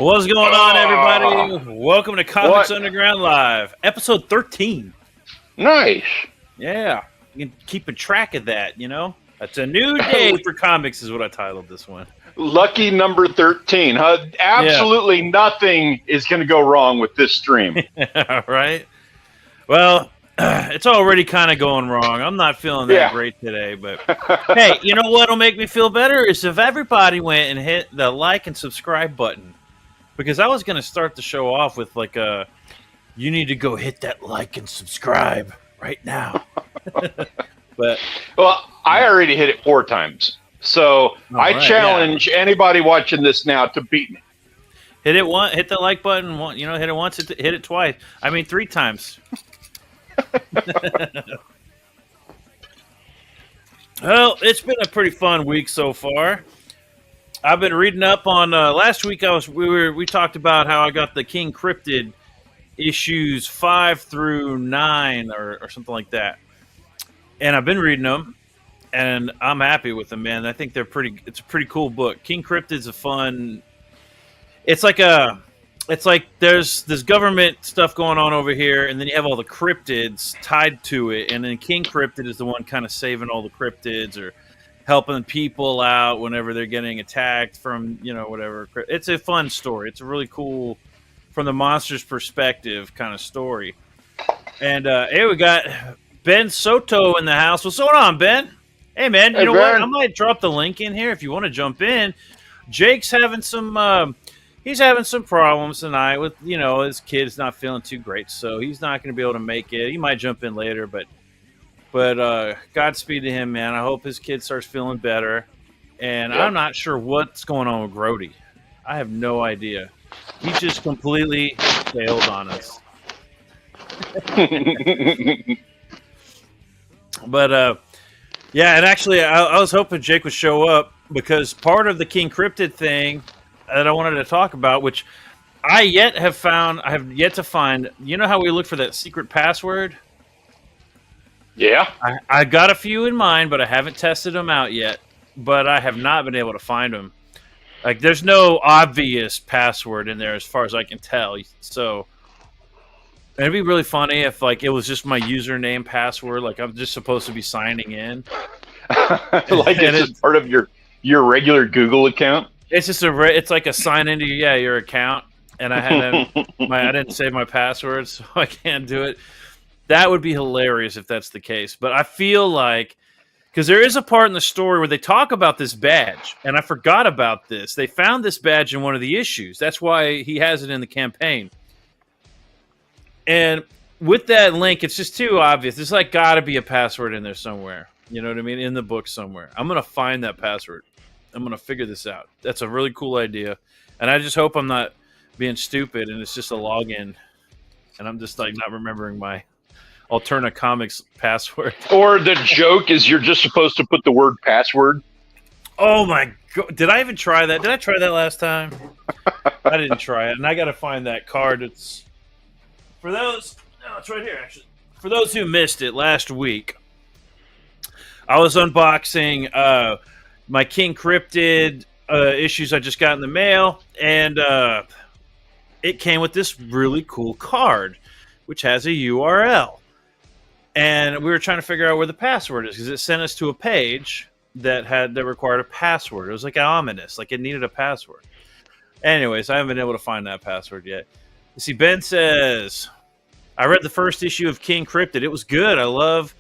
What's going on, everybody? Welcome to Comics Underground Live, episode 13. Nice. Yeah, you can keep a track of that, you know? It's a new day for comics is what I titled this one. Lucky number 13. Absolutely nothing is going to go wrong with this stream. Right? Well, it's already kind of going wrong. I'm not feeling that great today, but hey, you know what'll make me feel better is if everybody went and hit the like and subscribe button. Because I was going to start the show off with like you need to go hit that like and subscribe right now. But well, I already hit it 4 times. So I challenge anybody watching this now to beat me. Hit it once, hit the like button, hit it once, hit it twice. I mean 3 times. Well, it's been a pretty fun week so far. I've been reading up on last week. We talked about how I got the King Cryptid issues 5 through 9 or something like that, and I've been reading them, and I'm happy with them, man. I think they're pretty. It's a pretty cool book. King Cryptid's a fun. It's like there's this government stuff going on over here, and then you have all the cryptids tied to it, and then King Cryptid is the one kind of saving all the cryptids or helping people out whenever they're getting attacked from, whatever. It's a fun story. It's a really cool, from the monster's perspective kind of story. And hey, we got Ben Soto in the house. What's going on, Ben? Hey, man, you know what? I might drop the link in here if you want to jump in. Jake's having some he's having some problems tonight with, his kid's not feeling too great, so he's not going to be able to make it. He might jump in later, but Godspeed to him, man. I hope his kid starts feeling better. And I'm not sure what's going on with Grody. I have no idea. He just completely failed on us. But, yeah, and actually, I was hoping Jake would show up because part of the King Cryptid thing that I wanted to talk about, which I have yet to find, you know how we look for that secret password? Yeah. I got a few in mind, but I haven't tested them out yet. But I have not been able to find them. Like, there's no obvious password in there as far as I can tell. So, it'd be really funny if, like, it was just my username password. Like, I'm just supposed to be signing in. Like it's just part of your regular Google account? It's just it's like a sign into your account. And I didn't save my password, so I can't do it. That would be hilarious if that's the case. But I feel like, because there is a part in the story where they talk about this badge, and I forgot about this. They found this badge in one of the issues. That's why he has it in the campaign. And with that link, it's just too obvious. There's like got to be a password in there somewhere. You know what I mean? In the book somewhere. I'm going to find that password. I'm going to figure this out. That's a really cool idea. And I just hope I'm not being stupid and it's just a login. And I'm just like not remembering my Alterna Comics password. Or the joke is you're just supposed to put the word password. Oh my God. Did I even try that? Did I try that last time? I didn't try it. And I got to find that card. It's for those. No, it's right here, actually. For those who missed it last week, I was unboxing my King Cryptid issues I just got in the mail. And it came with this really cool card, which has a URL. And we were trying to figure out where the password is because it sent us to a page that required a password. It was like ominous, like it needed a password. Anyways, I haven't been able to find that password yet. You see, Ben says, I read the first issue of King Cryptid. It was good. I love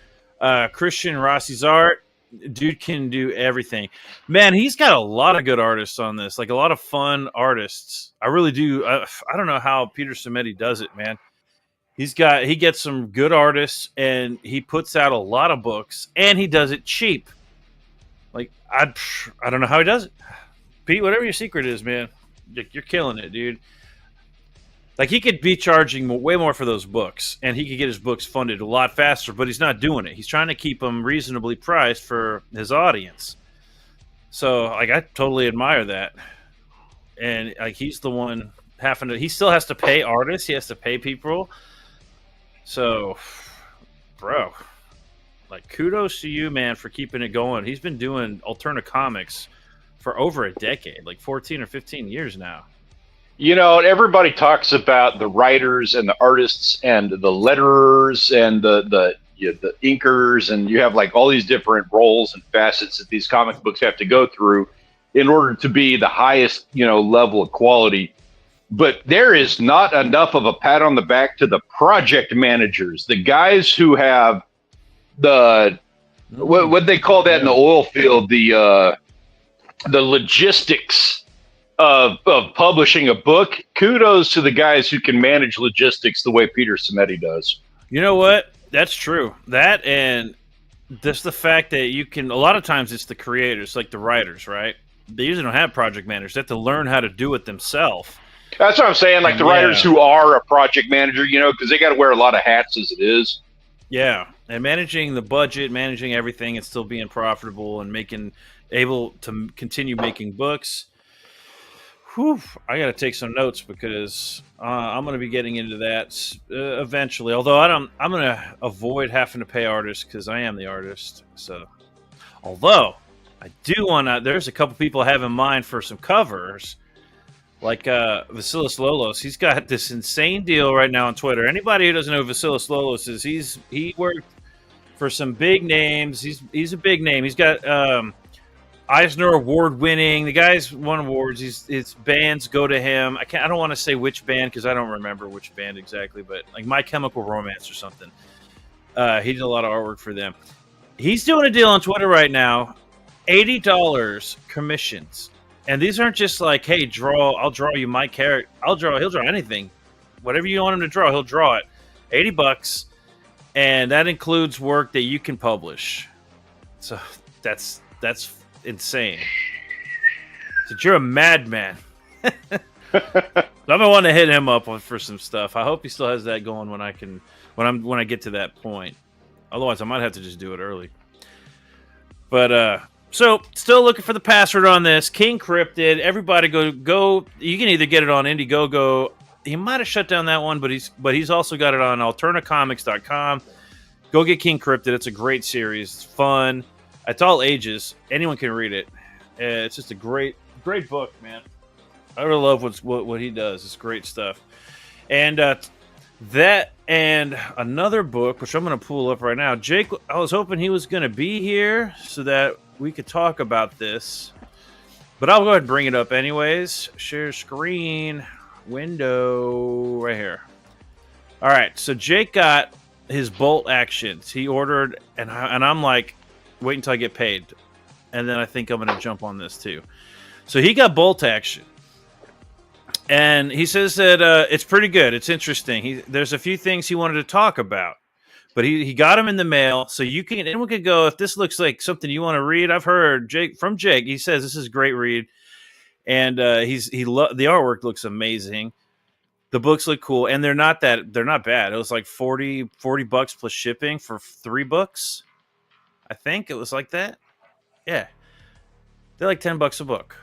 Christian Rossi's art. Dude can do everything. Man, he's got a lot of good artists on this, like a lot of fun artists. I really do. I don't know how Peter Simeti does it, man. He gets some good artists, and he puts out a lot of books, and he does it cheap. Like, I don't know how he does it. Pete, whatever your secret is, man, you're killing it, dude. Like, he could be charging way more for those books, and he could get his books funded a lot faster, but he's not doing it. He's trying to keep them reasonably priced for his audience. So, like, I totally admire that. And, like, he's the one he still has to pay artists. He has to pay people. So, bro, like, kudos to you, man, for keeping it going. He's been doing Alterna Comics for over a decade, like 14 or 15 years now. You know, everybody talks about the writers and the artists and the letterers and the inkers, and you have like all these different roles and facets that these comic books have to go through in order to be the highest, level of quality. But there is not enough of a pat on the back to the project managers, the guys who have the what they call that in the oil field, the logistics of publishing a book. Kudos to the guys who can manage logistics the way Peter Simeti does. You know what? That's true. That and just the fact that you can. A lot of times it's the creators, like the writers, right? They usually don't have project managers. They have to learn how to do it themselves. That's what I'm saying. Like the writers who are a project manager, because they got to wear a lot of hats as it is. Yeah, and managing the budget, managing everything, and still being profitable and able to continue making books. Whew, I got to take some notes because I'm going to be getting into that eventually. Although I'm going to avoid having to pay artists because I am the artist. So, although I do want to, there's a couple people I have in mind for some covers. Like Vasilis Lolos, he's got this insane deal right now on Twitter. Anybody who doesn't know who Vasilis Lolos is, he worked for some big names. He's a big name. He's got Eisner Award winning. The guy's won awards. His bands go to him. I don't want to say which band because I don't remember which band exactly, but like My Chemical Romance or something. He did a lot of artwork for them. He's doing a deal on Twitter right now, $80 commissions. And these aren't just like, hey, I'll draw you my character. He'll draw anything. Whatever you want him to draw, he'll draw it. $80. And that includes work that you can publish. So that's insane. So you're a madman. So I'm gonna want to hit him up for some stuff. I hope he still has that going when I get to that point. Otherwise I might have to just do it early. But so, still looking for the password on this. King Cryptid. Everybody go. You can either get it on Indiegogo. He might have shut down that one, but he's also got it on alternacomics.com. Go get King Cryptid. It's a great series. It's fun. It's all ages. Anyone can read it. It's just a great book, man. I really love what he does. It's great stuff. And that and another book, which I'm going to pull up right now. Jake, I was hoping he was going to be here so that we could talk about this, but I'll go ahead and bring it up anyways. Share screen, window, right here. All right, so Jake got his Bolt actions. He ordered, and I'm like, wait until I get paid, and then I think I'm going to jump on this too. So he got Bolt action, and he says that it's pretty good. It's interesting. There's a few things he wanted to talk about. But he got them in the mail, so anyone can go, if this looks like something you want to read. I've heard from Jake. He says this is a great read, and the artwork looks amazing. The books look cool, and they're not bad. It was like $40 plus shipping for 3 books. I think it was like that. Yeah, they're like $10 a book.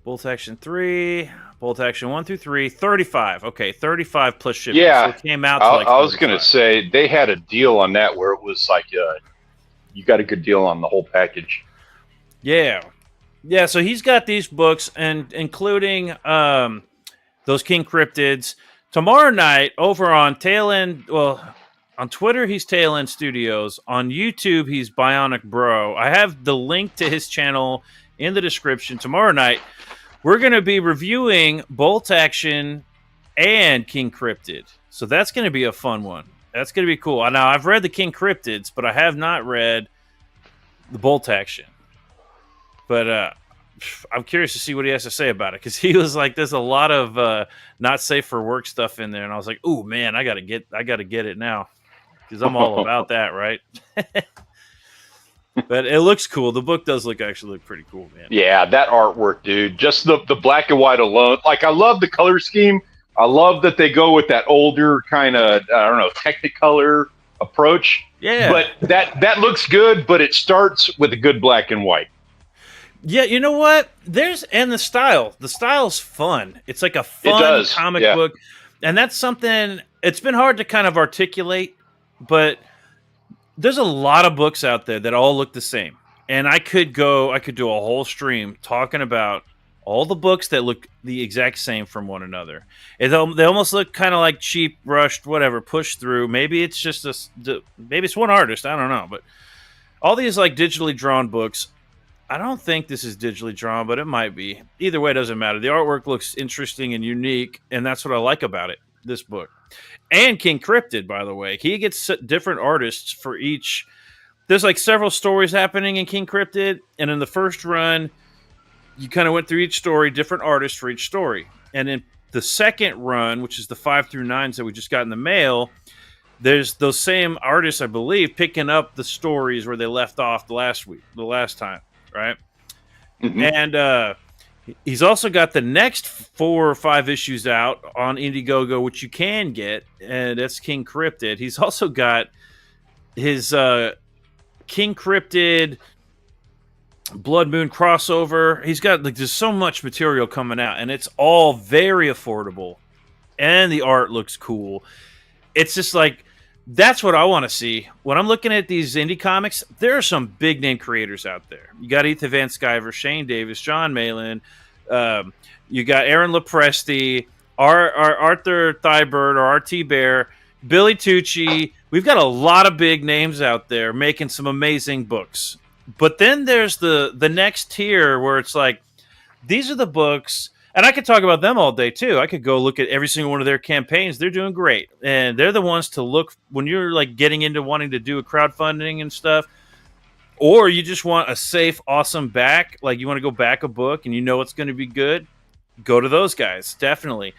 Bolt Action 3, Bolt Action 1 through 3, 35. Okay, 35 plus shipping. Yeah, so it came out to I was going to say they had a deal on that where it was like you got a good deal on the whole package. Yeah. So he's got these books, and including those King Cryptids. Tomorrow night over on on Twitter he's Tail End Studios. On YouTube he's Bionic Bro. I have the link to his channel in the description. Tomorrow night we're going to be reviewing Bolt Action and King Cryptid. So that's going to be a fun one. That's going to be cool. Now, I've read the King Cryptids, but I have not read the Bolt Action. But I'm curious to see what he has to say about it, because he was like, there's a lot of not safe for work stuff in there. And I was like, oh, man, I got to get it now, because I'm all about that, right? But it looks cool. The book does actually look pretty cool, man. Yeah, that artwork, dude. Just the black and white alone. Like, I love the color scheme. I love that they go with that older kind of, I don't know, Technicolor approach. Yeah. But that looks good, but it starts with a good black and white. Yeah, you know what? And the style. The style's fun. It's like a fun comic book. And that's something, it's been hard to kind of articulate, but there's a lot of books out there that all look the same. And I could do a whole stream talking about all the books that look the exact same from one another. They almost look kind of like cheap, rushed, whatever, pushed through. Maybe it's just maybe it's one artist. I don't know, but all these like digitally drawn books. I don't think this is digitally drawn, but it might be. Either way, it doesn't matter. The artwork looks interesting and unique, and that's what I like about it. This book, and King Cryptid, by the way, he gets different artists for each. There's like several stories happening in King Cryptid, and in the first run, you kind of went through each story, different artists for each story. And in the second run, which is the 5 through 9s that we just got in the mail, there's those same artists, I believe, picking up the stories where they left off the last time, right? Mm-hmm. And he's also got the next 4 or 5 issues out on Indiegogo, which you can get, and that's King Cryptid. He's also got his King Cryptid Blood Moon crossover. He's got like there's so much material coming out, and it's all very affordable, and the art looks cool. It's just like that's what I want to see when I'm looking at these indie comics. There are some big name creators out there. You got Ethan Van Sciver, Shane Davis, John Malin. You got Aaron Lopresti, Arthur Thibert or RT Bear, Billy Tucci. We've got a lot of big names out there making some amazing books. But then there's the next tier where it's like, these are the books, and I could talk about them all day too. I could go look at every single one of their campaigns. They're doing great. And they're the ones to look when you're like getting into wanting to do a crowdfunding and stuff, or you just want a safe, awesome back, like you want to go back a book and you know it's going to be good, go to those guys, definitely.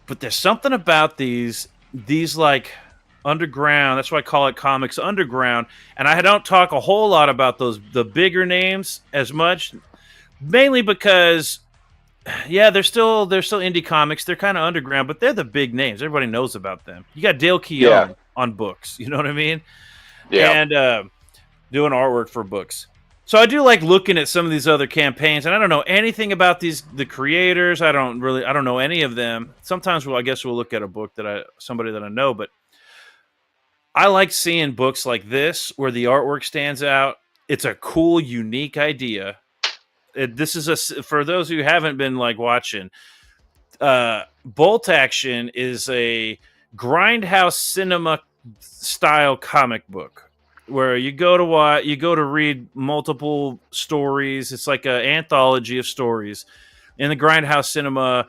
But there's something about these like underground, that's why I call it comics underground, and I don't talk a whole lot about the bigger names as much, mainly because they're still indie comics. They're kind of underground, but they're the big names. Everybody knows about them. You got Dale Keown on books, you know what I mean? And doing artwork for books. So I do like looking at some of these other campaigns, and I don't know anything about the creators. I don't know any of them. Sometimes I guess we'll look at a book somebody that I know, but I like seeing books like this where the artwork stands out. It's a cool, unique idea. This is for those who haven't been like watching. Bolt Action is a grindhouse cinema style comic book where you go to read multiple stories. It's like an anthology of stories in the grindhouse cinema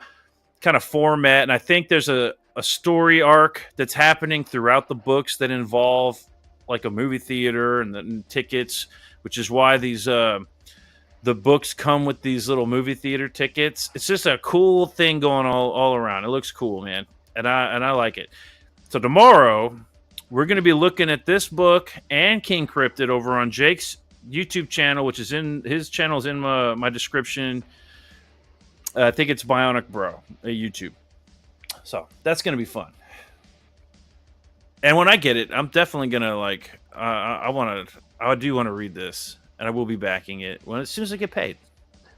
kind of format, and I think there's a story arc that's happening throughout the books that involve like a movie theater and tickets, which is why these the books come with these little movie theater tickets. It's just a cool thing going all around. It looks cool, man, and I like it. So tomorrow we're going to be looking at this book and King Cryptid over on Jake's YouTube channel, which is in his channel is in my description. I think it's Bionic Bro at YouTube. So that's going to be fun. And when I get it, I'm definitely going to like, I do want to read this, and I will be backing it as soon as I get paid.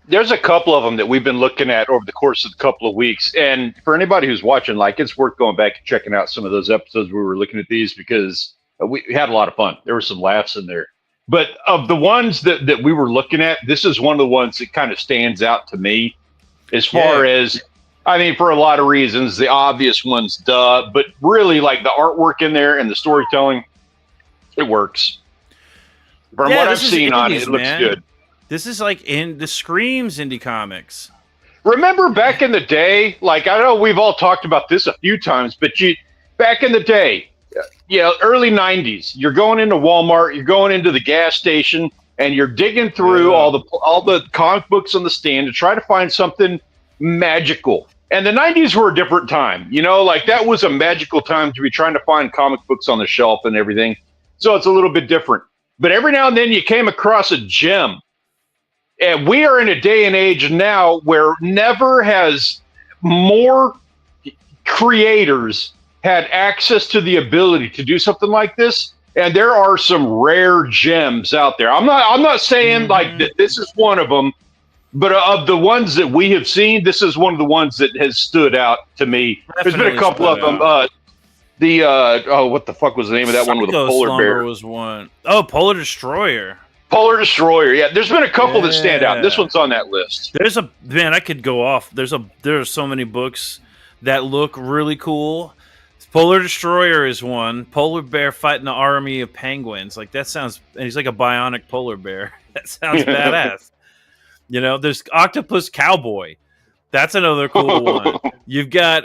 There's a couple of them that we've been looking at over the course of a couple of weeks. And for anybody who's watching, like, it's worth going back and checking out some of those episodes where we were looking at these, because we had a lot of fun. There were some laughs in there. But of the ones that we were looking at, this is one of the ones that kind of stands out to me as far as, I mean, for a lot of reasons, the obvious ones, but really like the artwork in there and the storytelling, it works. From what I've seen on it, it looks good. This is like in the Screams indie comics. Remember back in the day, like, I know we've all talked about this a few times, but back in the day, early 90s, you're going into Walmart, you're going into the gas station, and you're digging through all the comic books on the stand to try to find something magical. And the 90s were a different time, like that was a magical time to be trying to find comic books on the shelf and everything. So it's a little bit different. But every now and then you came across a gem. And we are in a day and age now where never has more creators had access to the ability to do something like this. And there are some rare gems out there. I'm not saying like that this is one of them, but of the ones that we have seen, this is one of the ones that has stood out to me. There's been a couple of them. What the fuck was the name of that one with a polar bear? Was one. Oh, Polar Destroyer. Polar Destroyer. Yeah, there's been a couple that stand out. This Yeah. one's on that list. There's a man. I could go off. There are so many books that look really cool. Polar Destroyer is one. Polar bear fighting an army of penguins. Like that sounds. And he's like a bionic polar bear. That sounds badass. You know, there's Octopus Cowboy. That's another cool one. You've got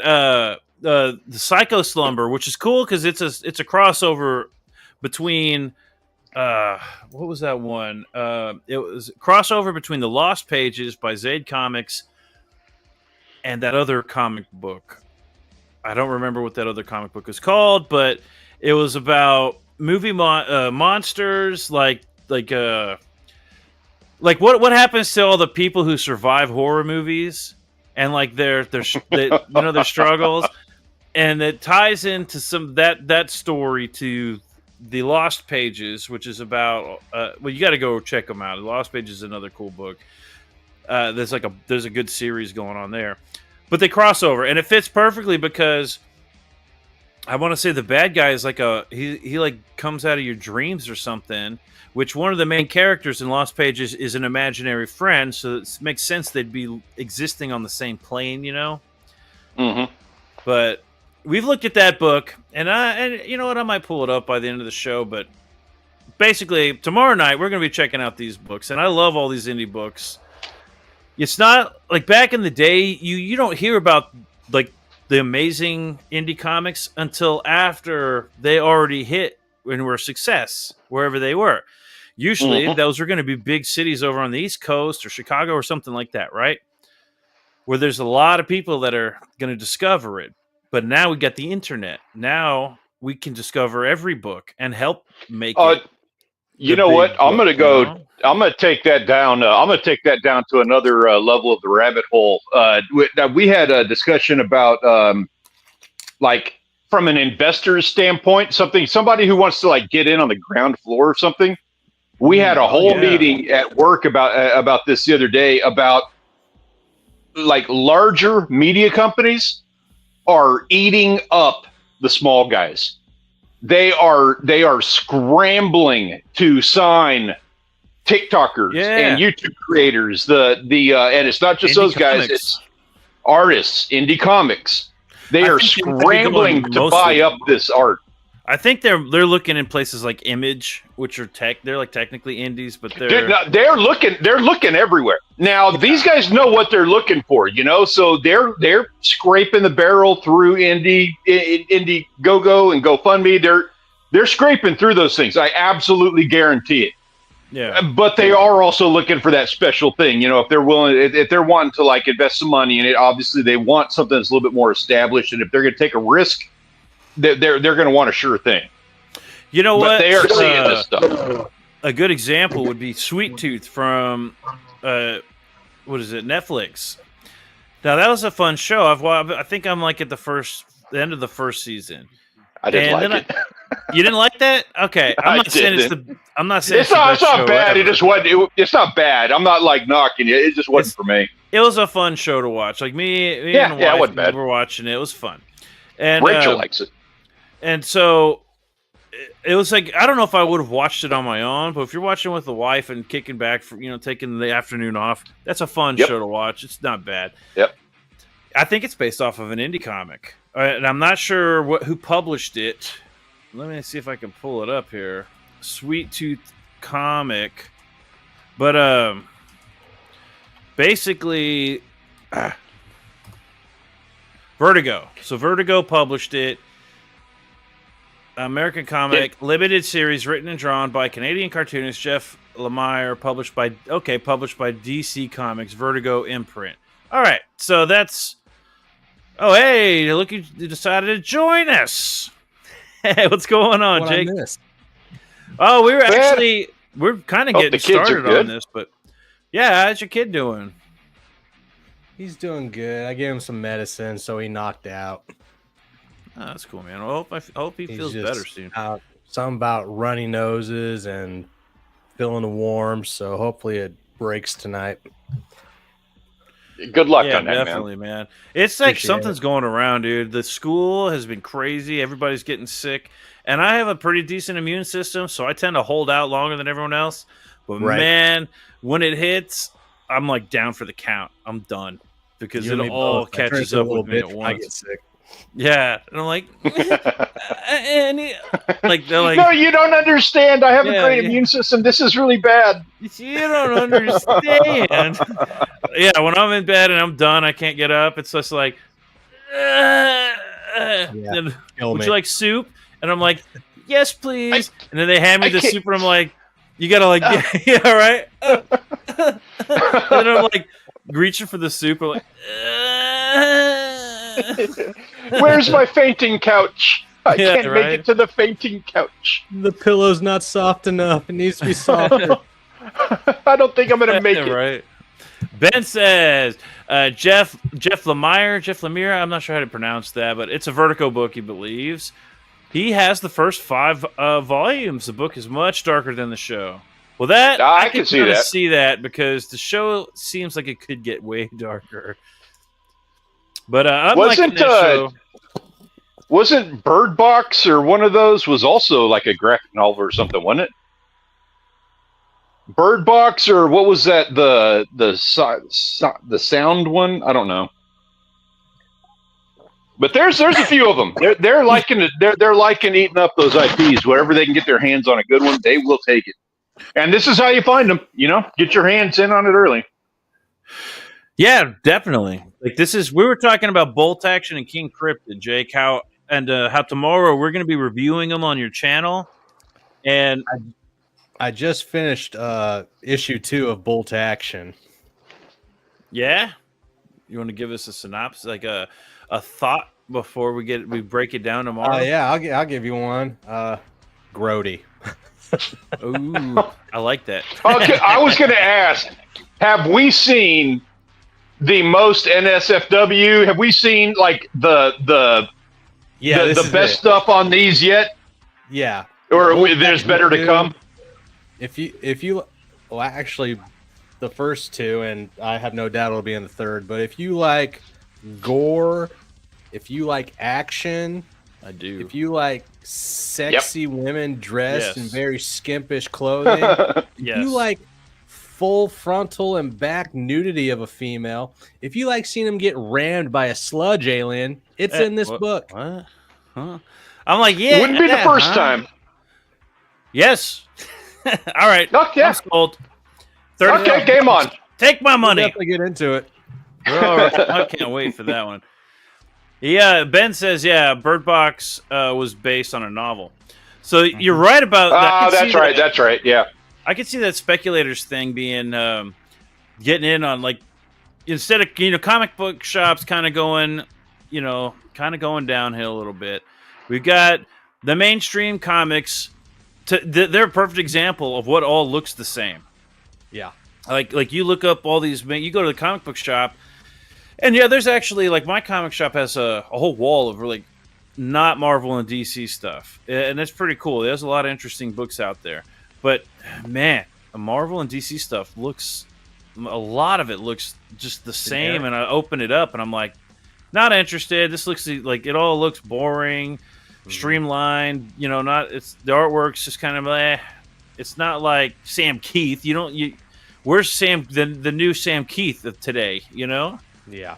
the Psycho Slumber, which is cool because it's a crossover between. What was that one? It was a crossover between the Lost Pages by Zaid Comics and that other comic book. I don't remember what that other comic book is called, but it was about movie monsters, like what happens to all the people who survive horror movies and like their their struggles, and it ties into some that story to the Lost Pages, which is about well, you got to go check them out. The Lost Pages is another cool book. There's a good series going on there. But they cross over, and it fits perfectly because I want to say the bad guy is like he like comes out of your dreams or something. Which one of the main characters in Lost Pages is an imaginary friend, so it makes sense they'd be existing on the same plane, you know. Mm-hmm. But we've looked at that book, and you know what, I might pull it up by the end of the show. But basically, tomorrow night we're going to be checking out these books, and I love all these indie books. It's not like back in the day, you don't hear about like the amazing indie comics until after they already hit and were a success wherever they were. Usually those are going to be big cities over on the East Coast or Chicago or something like that, right? Where there's a lot of people that are going to discover it. But now we got the internet. Now we can discover every book and help make it. You know what? I'm going to go. I'm going to take that down. I'm going to take that down to another level of the rabbit hole. We had a discussion about, like, from an investor's standpoint, somebody who wants to like get in on the ground floor or something. We had a whole meeting at work about this the other day about like larger media companies are eating up the small guys. They are scrambling to sign TikTokers and YouTube creators. And it's not just indie those guys; comics. It's artists, indie comics. They are scrambling to buy up this art. I think they're looking in places like Image, which are they're like technically indies, but they're looking everywhere. Now these guys know what they're looking for, you know, so they're scraping the barrel through Indiegogo and GoFundMe. They're scraping through those things. I absolutely guarantee it. Yeah. But they are also looking for that special thing, you know, if they're wanting to like invest some money in it, obviously they want something that's a little bit more established, and if they're going to take a risk, they're going to want a sure thing. You know what? They are seeing this stuff. A good example would be Sweet Tooth from what is it? Netflix. Now that was a fun show. I think I'm like at the end of the first season. I didn't like it. You didn't like that? Okay, I'm not saying it's not bad. It just wasn't. It's not bad. I'm not like knocking it. It just wasn't for me. It was a fun show to watch. Like me and the wife were watching it. It was fun. And Rachel likes it. And so it was like, I don't know if I would have watched it on my own, but if you're watching with the wife and kicking back for, you know, taking the afternoon off, that's a fun show to watch. It's not bad. Yep. I think it's based off of an indie comic, and I'm not sure who published it. Let me see if I can pull it up here. Sweet Tooth comic, but basically, Vertigo. So Vertigo published it. American comic, limited series, written and drawn by Canadian cartoonist Jeff Lemire, published by DC Comics, Vertigo imprint. All right, so that's. Oh, hey! Look, you decided to join us. Hey, what's going on, Jake? Oh, we're kind of getting started on this, but yeah, how's your kid doing? He's doing good. I gave him some medicine, so he knocked out. Oh, that's cool, man. I hope he feels better soon. Something about runny noses and feeling warm, so hopefully it breaks tonight. Good luck on that, definitely, man. It's like something's going around, dude. The school has been crazy. Everybody's getting sick. And I have a pretty decent immune system, so I tend to hold out longer than everyone else. But Right. man, when it hits, I'm like down for the count. I'm done because You and it me all both. I turn catches into a up little with me at bitch when I once. get sick. Yeah, and I'm like, like they're like, no, you don't understand. I have a Yeah, great yeah. immune system. This is really bad. you don't understand. Yeah, when I'm in bed and I'm done, I can't get up. It's just like, and, Kill would me. you like soup? And I'm like, yes, please. And then they hand me I the can't- soup, and I'm like, you gotta like, yeah, right. And then I'm like reaching for the soup. I'm like, Where's my fainting couch? I Yeah, can't right? make it to the fainting couch. The pillow's not soft enough. It needs to be softer. I don't think I'm gonna make it. Right. Ben says, Jeff Lemire, I'm not sure how to pronounce that, but it's a Vertigo book, he believes. He has the first 5 volumes. The book is much darker than the show. Well, that I can see kinda that. see that because the show seems like it could get way darker. But unlike Wasn't that show, wasn't Bird Box or one of those was also like a graphic novel or something, wasn't it? Bird Box or what was that? The sound one? I don't know. But there's a few of them. They're liking eating up those IPs. Wherever they can get their hands on a good one, they will take it. And this is how you find them. You know, get your hands in on it early. yeah, definitely. Like we were talking about Bolt Action and King Cryptid, Jake, how tomorrow we're going to be reviewing them on your channel. And I just finished issue 2 of Bolt Action. yeah, you want to give us a synopsis, like a thought before we break it down tomorrow? Yeah, I'll give you one. Grody. Ooh, I like that. Okay, I was going to ask, have we seen the most NSFW? Have we seen like the best stuff on these yet? Yeah. Or there's better to come? If you well, actually the first 2, and I have no doubt it'll be in the third, but if you like gore, if you like action, I do. if you like sexy women dressed in Yes. very skimpish clothing, if you like full frontal and back nudity of a female, if you like seeing them get rammed by a sludge alien, it's in this book. What? Huh? I'm like, yeah. Wouldn't be the first time. Yes. All right. Okay. I'm sold. Okay, game on. Take my We'll money. definitely get into it. I can't wait for that one. Yeah, Ben says, Bird Box was based on a novel. So you're right about that. Oh, that's right. That's right. Yeah. I could see that speculators thing being getting in on, like, instead of comic book shops kind of going downhill a little bit. We've got the mainstream comics. They're a perfect example of what all looks the same. Yeah. Like you look up all these, you go to the comic book shop, and yeah, there's actually, like, my comic shop has a whole wall of like not Marvel and DC stuff, and that's pretty cool. There's a lot of interesting books out there, but man, the Marvel and DC stuff a lot of it looks just the same. And I open it up and I'm like, not interested. This looks like it all looks boring, streamlined. The artwork's just kind of it's not like Sam Keith. Where's Sam the new Sam Keith of today? Yeah.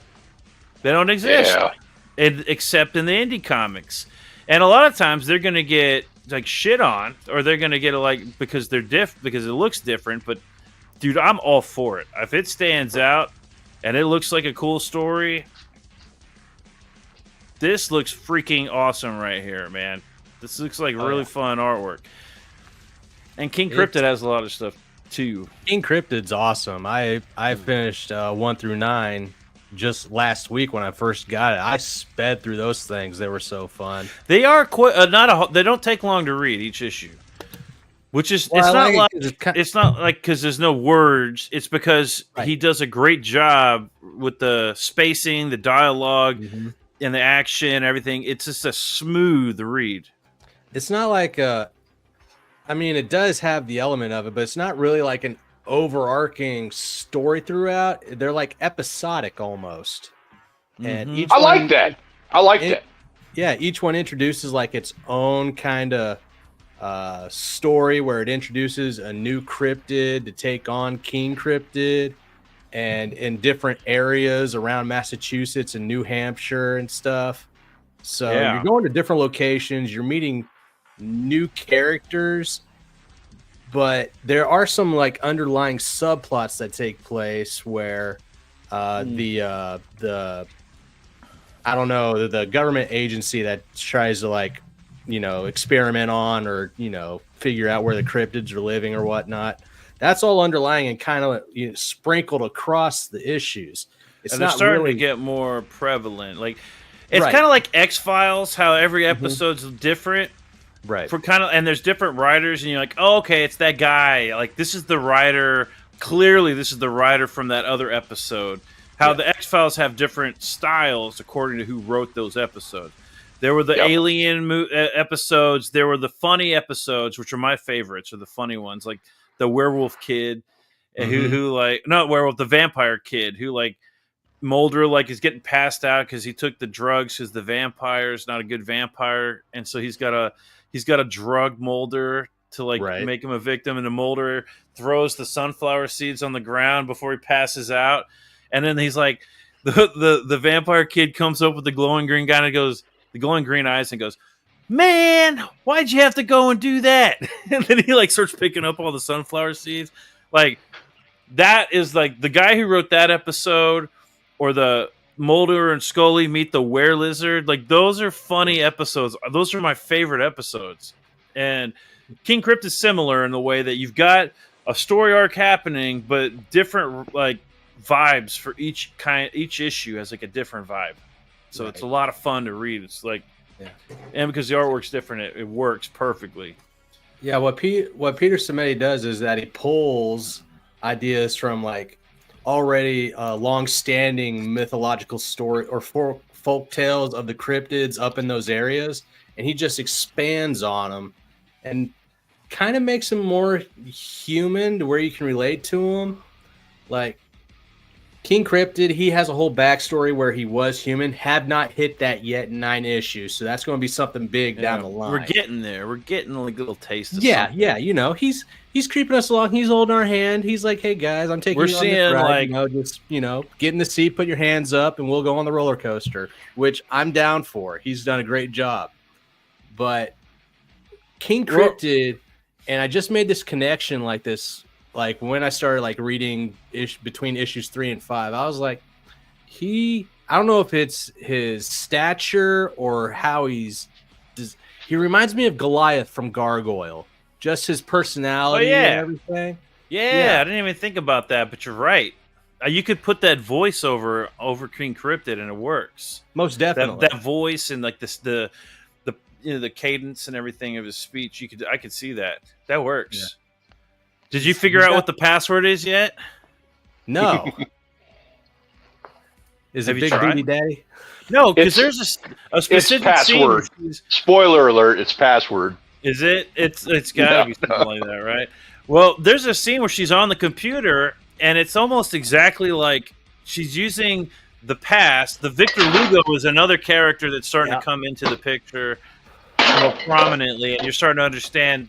They don't exist, except in the indie comics. And a lot of times they're going to get like shit on, or they're going to get because they're because it looks different. But dude, I'm all for it. If it stands out and it looks like a cool story, this looks freaking awesome right here, man. This looks like really fun artwork. And King Cryptid has a lot of stuff too. King Cryptid's awesome. I finished 1 through 9 just last week when I first got it. I sped through those things. They were so fun. They are they don't take long to read each issue, which is it's not like because there's no words. It's because he does a great job with the spacing, the dialogue, and the action, everything. It's just a smooth read. It's not like it does have the element of it, but it's not really like an overarching story throughout. They're like episodic almost. And each I like that. Yeah, each one introduces like its own kind of story where it introduces a new cryptid to take on King Cryptid, and in different areas around Massachusetts and New Hampshire and stuff. So you're going to different locations, you're meeting new characters, but there are some like underlying subplots that take place where the I don't know, the government agency that tries to like, experiment on or, figure out where the cryptids are living or whatnot. That's all underlying and kind of sprinkled across the issues. It's and they're not starting really to get more prevalent. Like it's kind of like X-Files, how every episode's different. Right. And there's different writers, and you're like, oh, okay, it's that guy. Like this is the writer. Clearly, this is the writer from that other episode. How the X-Files have different styles according to who wrote those episodes. There were the alien episodes. There were the funny episodes, which are my favorites, or the funny ones, like the werewolf kid, who like not werewolf, the vampire kid, who like Mulder like is getting passed out because he took the drugs because the vampire is not a good vampire, and so he's got to drug Mulder to like make him a victim, and the Mulder throws the sunflower seeds on the ground before he passes out. And then he's like, the vampire kid comes up with the glowing green guy and goes, the glowing green eyes, and goes, man, why'd you have to go and do that? And then he like starts picking up all the sunflower seeds. Like that is like the guy who wrote that episode, or the Mulder and Scully meet the were-lizard. Like those are funny episodes. Those are my favorite episodes. And King Crypt is similar in the way that you've got a story arc happening, but different like vibes for each issue has like a different vibe, so it's a lot of fun to read. It's like, and because the artwork's different, it works perfectly. Yeah, what Peter Simeti does is that he pulls ideas from like already long-standing mythological story or folk tales of the cryptids up in those areas, and he just expands on them and kind of makes them more human to where you can relate to them. Like King Cryptid, he has a whole backstory where he was human. Have not hit that yet in 9 issues, so that's going to be something big down the line. We're getting there. We're getting like a little taste of something. Yeah, he's creeping us along. He's holding our hand. He's like, "Hey guys, I'm taking you on this ride. Like, just get in the seat, put your hands up, and we'll go on the roller coaster." Which I'm down for. He's done a great job. But King Cryptid, and I just made this connection like this. Like when I started like reading between issues 3 and 5, I was like, I don't know if it's his stature or how he reminds me of Goliath from Gargoyle, just his personality and everything. Yeah, I didn't even think about that, but you're right. You could put that voice over King Cryptid and it works. Most definitely. That voice and like the cadence and everything of his speech, I could see that. That works. Yeah. Did you figure out what the password is yet? No. Is it Big Booty Daddy? No, because there's a specific password. Spoiler alert, it's password. Is it? It's got to be something like that, right? Well, there's a scene where she's on the computer, and it's almost exactly like she's using the past. The Victor Lugo is another character that's starting to come into the picture more prominently, and you're starting to understand.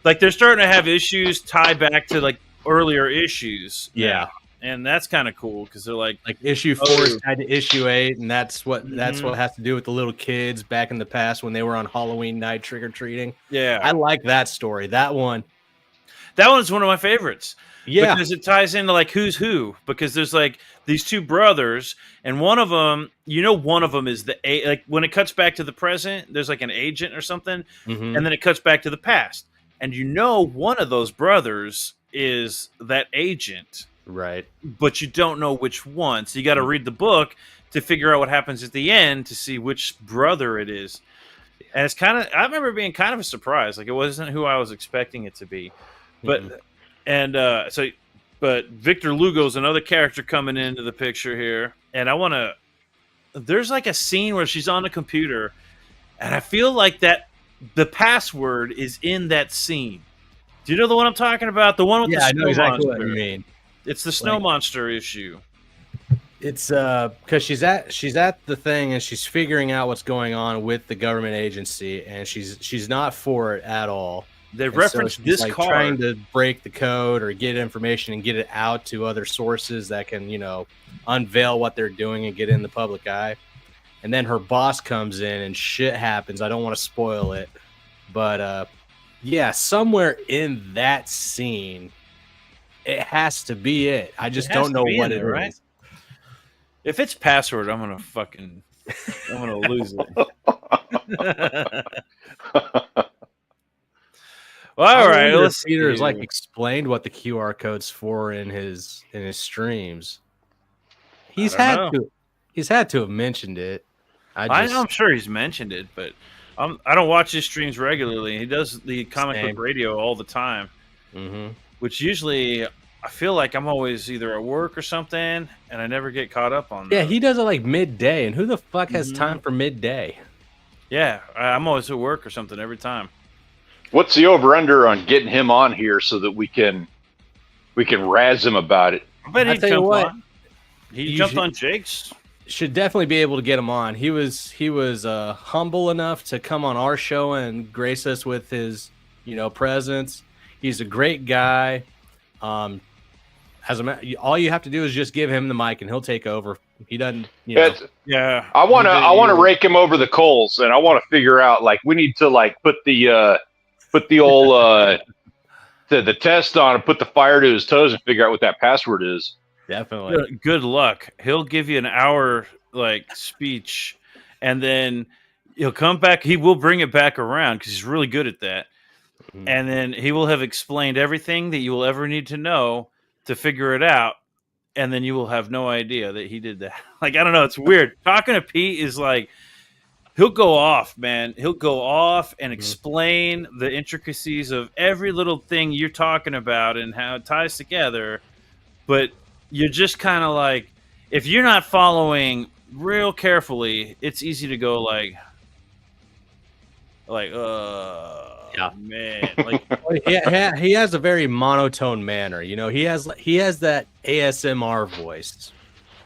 Like they're starting to have issues tie back to like earlier issues. Yeah. And that's kind of cool because they're like issue 4 is tied to issue 8, and that's what has to do with the little kids back in the past when they were on Halloween night trick or treating. Yeah. I like that story. That one's one of my favorites. Yeah. Because it ties into like who's who. Because there's like these two brothers, and one of them is like when it cuts back to the present, there's like an agent or something, and then it cuts back to the past. And one of those brothers is that agent. Right. But you don't know which one. So you got to read the book to figure out what happens at the end to see which brother it is. And it's I remember being kind of a surprise. Like it wasn't who I was expecting it to be. But, but Victor Lugo's another character coming into the picture here. And there's like a scene where she's on the computer, and I feel like the password is in that scene. Do you know the one I'm talking about? The one with the snow monster. I know exactly what you mean. It's the snow monster issue. It's because she's at the thing and she's figuring out what's going on with the government agency, and she's not for it at all. They And referenced she's, this like, card. trying to break the code or get information and get it out to other sources that can, unveil what they're doing and get in the public eye. And then her boss comes in and shit happens. I don't want to spoil it, but yeah, somewhere in that scene, it has to be it. I just don't know what it is. Right? If it's password, I'm gonna lose it. Well, all right. Peter's like explained what the QR code's for in his streams. He's had to have mentioned it. I'm sure he's mentioned it, but I don't watch his streams regularly. He does the comic book radio all the time, which usually I feel like I'm always either at work or something, and I never get caught up on that. Yeah, he does it like midday, and who the fuck has time for midday? Yeah, I'm always at work or something every time. What's the over/under on getting him on here so that we can razz him about it? I bet he'd jump on. He jumped on Jake's. Should definitely be able to get him on. He was humble enough to come on our show and grace us with his presence. He's a great guy. All you have to do is just give him the mic and he'll take over. He doesn't. Yeah. I want to rake him over the coals, and I want to figure out we need to put the old the test on and put the fire to his toes and figure out what that password is. Definitely. Good luck. He'll give you an hour speech, and then he'll come back. He will bring it back around because he's really good at that. And then he will have explained everything that you will ever need to know to figure it out. And then you will have no idea that he did that. I don't know. It's weird. Talking to Pete is he'll go off, man. He'll go off and explain the intricacies of every little thing you're talking about and how it ties together. But you're just kind of if you're not following real carefully, it's easy to go yeah, man. He has a very monotone manner. He has that ASMR voice.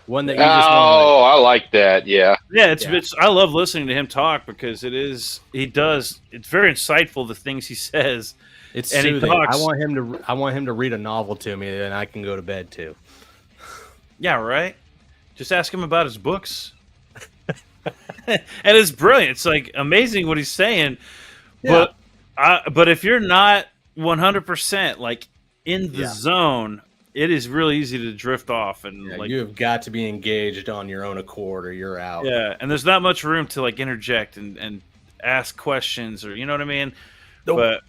One that you just I like that. Yeah. It's I love listening to him talk because it's very insightful, the things he says. It's soothing. I want him to read a novel to me, and I can go to bed too. Yeah, right. Just ask him about his books. And it's brilliant. It's amazing what he's saying. Yeah. But if you're not 100% in the zone, it is really easy to drift off, and you have got to be engaged on your own accord, or you're out. Yeah, and there's not much room to interject and ask questions, or you know what I mean. Nope.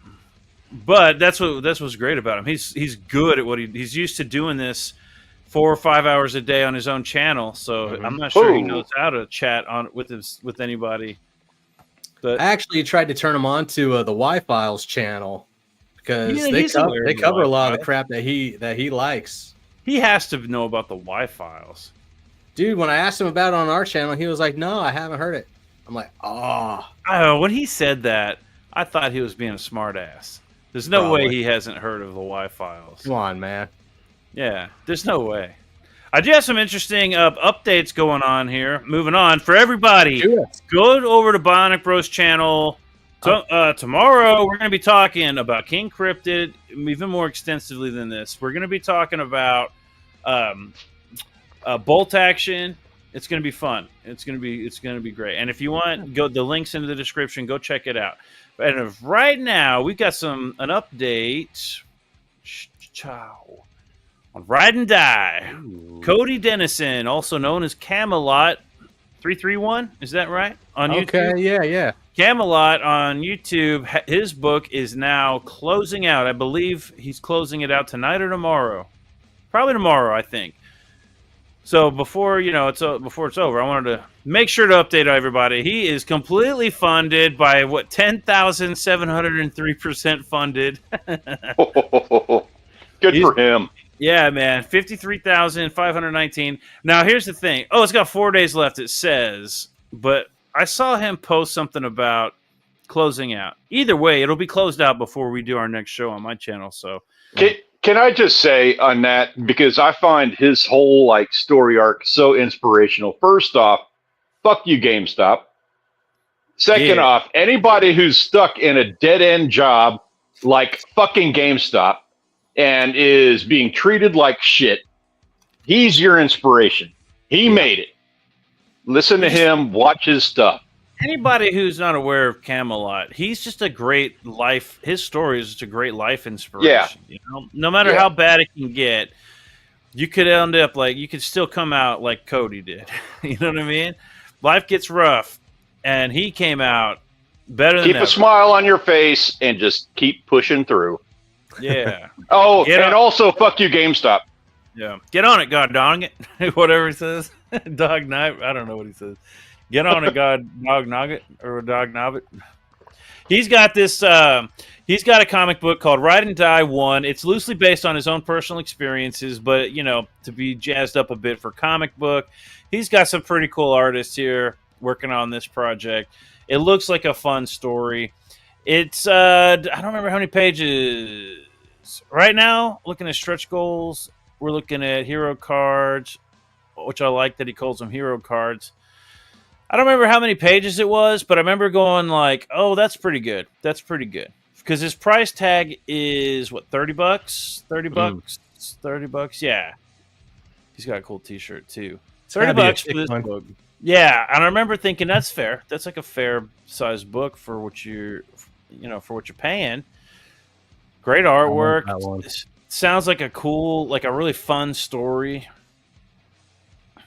But that's what's great about him. He's good at what he's used to doing this 4 or 5 hours a day on his own channel. So I'm not sure he knows how to chat with anybody. But I actually tried to turn him on to the Y-Files channel because they cover a lot of the crap that he likes. He has to know about the Y-Files. Dude, when I asked him about it on our channel, he was like, "No, I haven't heard it." I'm like, "Oh." When he said that, I thought he was being a smart ass. There's no way he hasn't heard of the Y-Files. Come on, man. Yeah, there's no way. I do have some interesting updates going on here. Moving on. For everybody, go over to Bionic Bro's channel. Tomorrow, we're going to be talking about King Cryptid even more extensively than this. We're going to be talking about bolt action. It's going to be fun. It's going to be great. And if you want, the link's in the description. Go check it out. And right now, we've got an update. Ciao. On Ride and Die. Ooh. Cody Dennison, also known as Camelot 331, is that right? On YouTube? Okay, yeah. Camelot on YouTube, his book is now closing out. I believe he's closing it out tonight or tomorrow. Probably tomorrow, I think. So before it's over, I wanted to make sure to update everybody. He is completely funded by 10,703% funded. Good for him. Yeah, man, 53,519. Now, here's the thing. Oh, it's got 4 days left, it says. But I saw him post something about closing out. Either way, it'll be closed out before we do our next show on my channel. So, can Can I just say on that, because I find his whole like story arc so inspirational. First off, fuck you, GameStop. Second Yeah. off, anybody who's stuck in a dead end job like fucking GameStop and is being treated like shit, he's your inspiration. He made it. Listen to him, watch his stuff. Anybody who's not aware of Camelot, he's just a great life. His story is just a great life inspiration. You know, no matter how bad it can get, you could end up like you could still come out like Cody did. You know what I mean? Life gets rough, and he came out better than Keep ever. a smile on your face and just keep pushing through. Yeah. Also fuck you, GameStop. Yeah. Get on it, god dong it. Whatever he says. Dog knife. I don't know what he says. Get on it, god dog nugget or dog nobbit. He's got this. He's got a comic book called Ride and Die 1. It's loosely based on his own personal experiences, but you know, to be jazzed up a bit for comic book. He's got some pretty cool artists here working on this project. It looks like a fun story. It's I don't remember how many pages right now. Looking at stretch goals, we're looking at hero cards, which I like that he calls them hero cards. I don't remember how many pages it was, but I remember going like, "Oh, that's pretty good. That's pretty good." Because his price tag is what, $30? $30? $30? Yeah. He's got a cool T-shirt too. $30 for this book. Yeah, and I remember thinking that's fair. That's like a fair sized book for what you're, for what you're paying. Great artwork. Sounds like a cool, like a really fun story.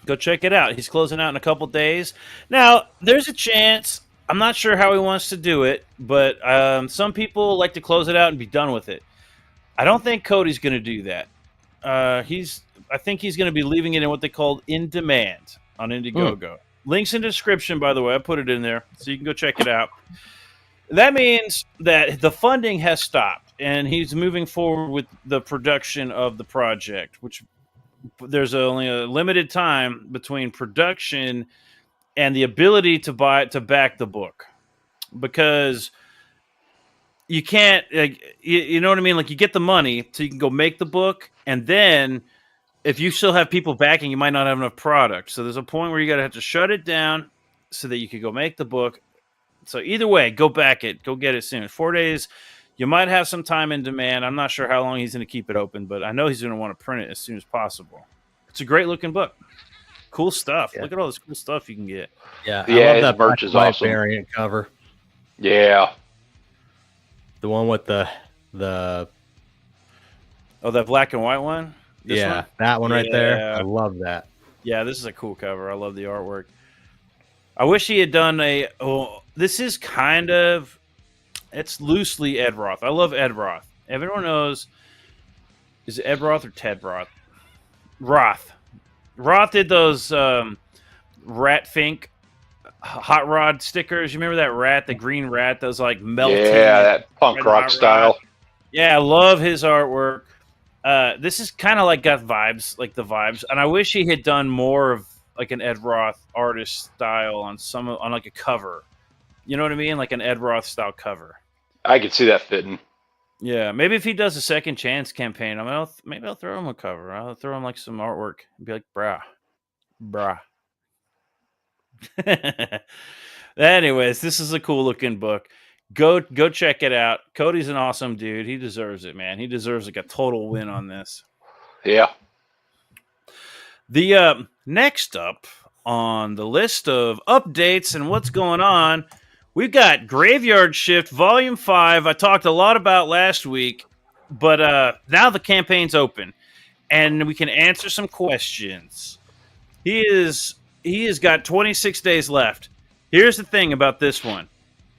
Go check it out. He's closing out in a couple days. Now, there's a chance. I'm not sure how he wants to do it, but some people like to close it out and be done with it. I don't think Cody's going to do that. I think he's going to be leaving it in what they call in demand on Indiegogo. Links in the description, by the way. I put it in there, so you can go check it out. That means that the funding has stopped, and he's moving forward with the production of the project, which there's only a limited time between production and the ability to back the book, because you can't, like, you know what I mean? Like, you get the money so you can go make the book, and then if you still have people backing, you might not have enough product. So there's a point where you gotta have to shut it down so that you can go make the book. So either way, go back it, go get it soon. 4 days. You might have some time in demand. I'm not sure how long he's going to keep it open, but I know he's going to want to print it as soon as possible. It's a great looking book. Cool stuff. Yeah. Look at all this cool stuff you can get. Yeah, I love that merch is awesome. Variant cover. Yeah. The one with the that black and white one? This one? That one right there. I love that. Yeah, this is a cool cover. I love the artwork. I wish he had done this is kind of, it's loosely Ed Roth. I love Ed Roth. Everyone knows, is it Ed Roth or Ted Roth? Roth. Roth did those Rat Fink hot rod stickers. You remember that rat, the green rat that was like melting? Yeah, that punk rock style. Yeah, I love his artwork. This is kind of like got vibes, like the vibes. And I wish he had done more of like an Ed Roth artist style on like a cover. You know what I mean? Like an Ed Roth style cover. I could see that fitting. Yeah, maybe if he does a second chance campaign, maybe I'll throw him a cover. I'll throw him like some artwork and be like, brah. Anyways, this is a cool looking book. Go check it out. Cody's an awesome dude. He deserves it, man. He deserves like a total win on this. Yeah. The next up on the list of updates and what's going on, we've got Graveyard Shift Volume 5. I talked a lot about last week, but now the campaign's open, and we can answer some questions. He has got 26 days left. Here's the thing about this one.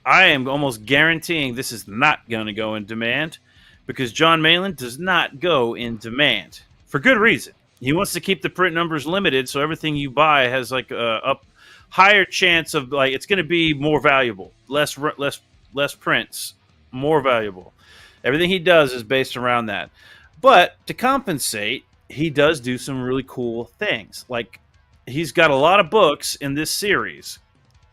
I am almost guaranteeing this is not going to go in demand, because John Malin does not go in demand for good reason. He wants to keep the print numbers limited, so everything you buy has like a higher chance of, like, it's going to be more valuable. Less prints, more valuable. Everything he does is based around that. But to compensate, he does do some really cool things. Like, he's got a lot of books in this series.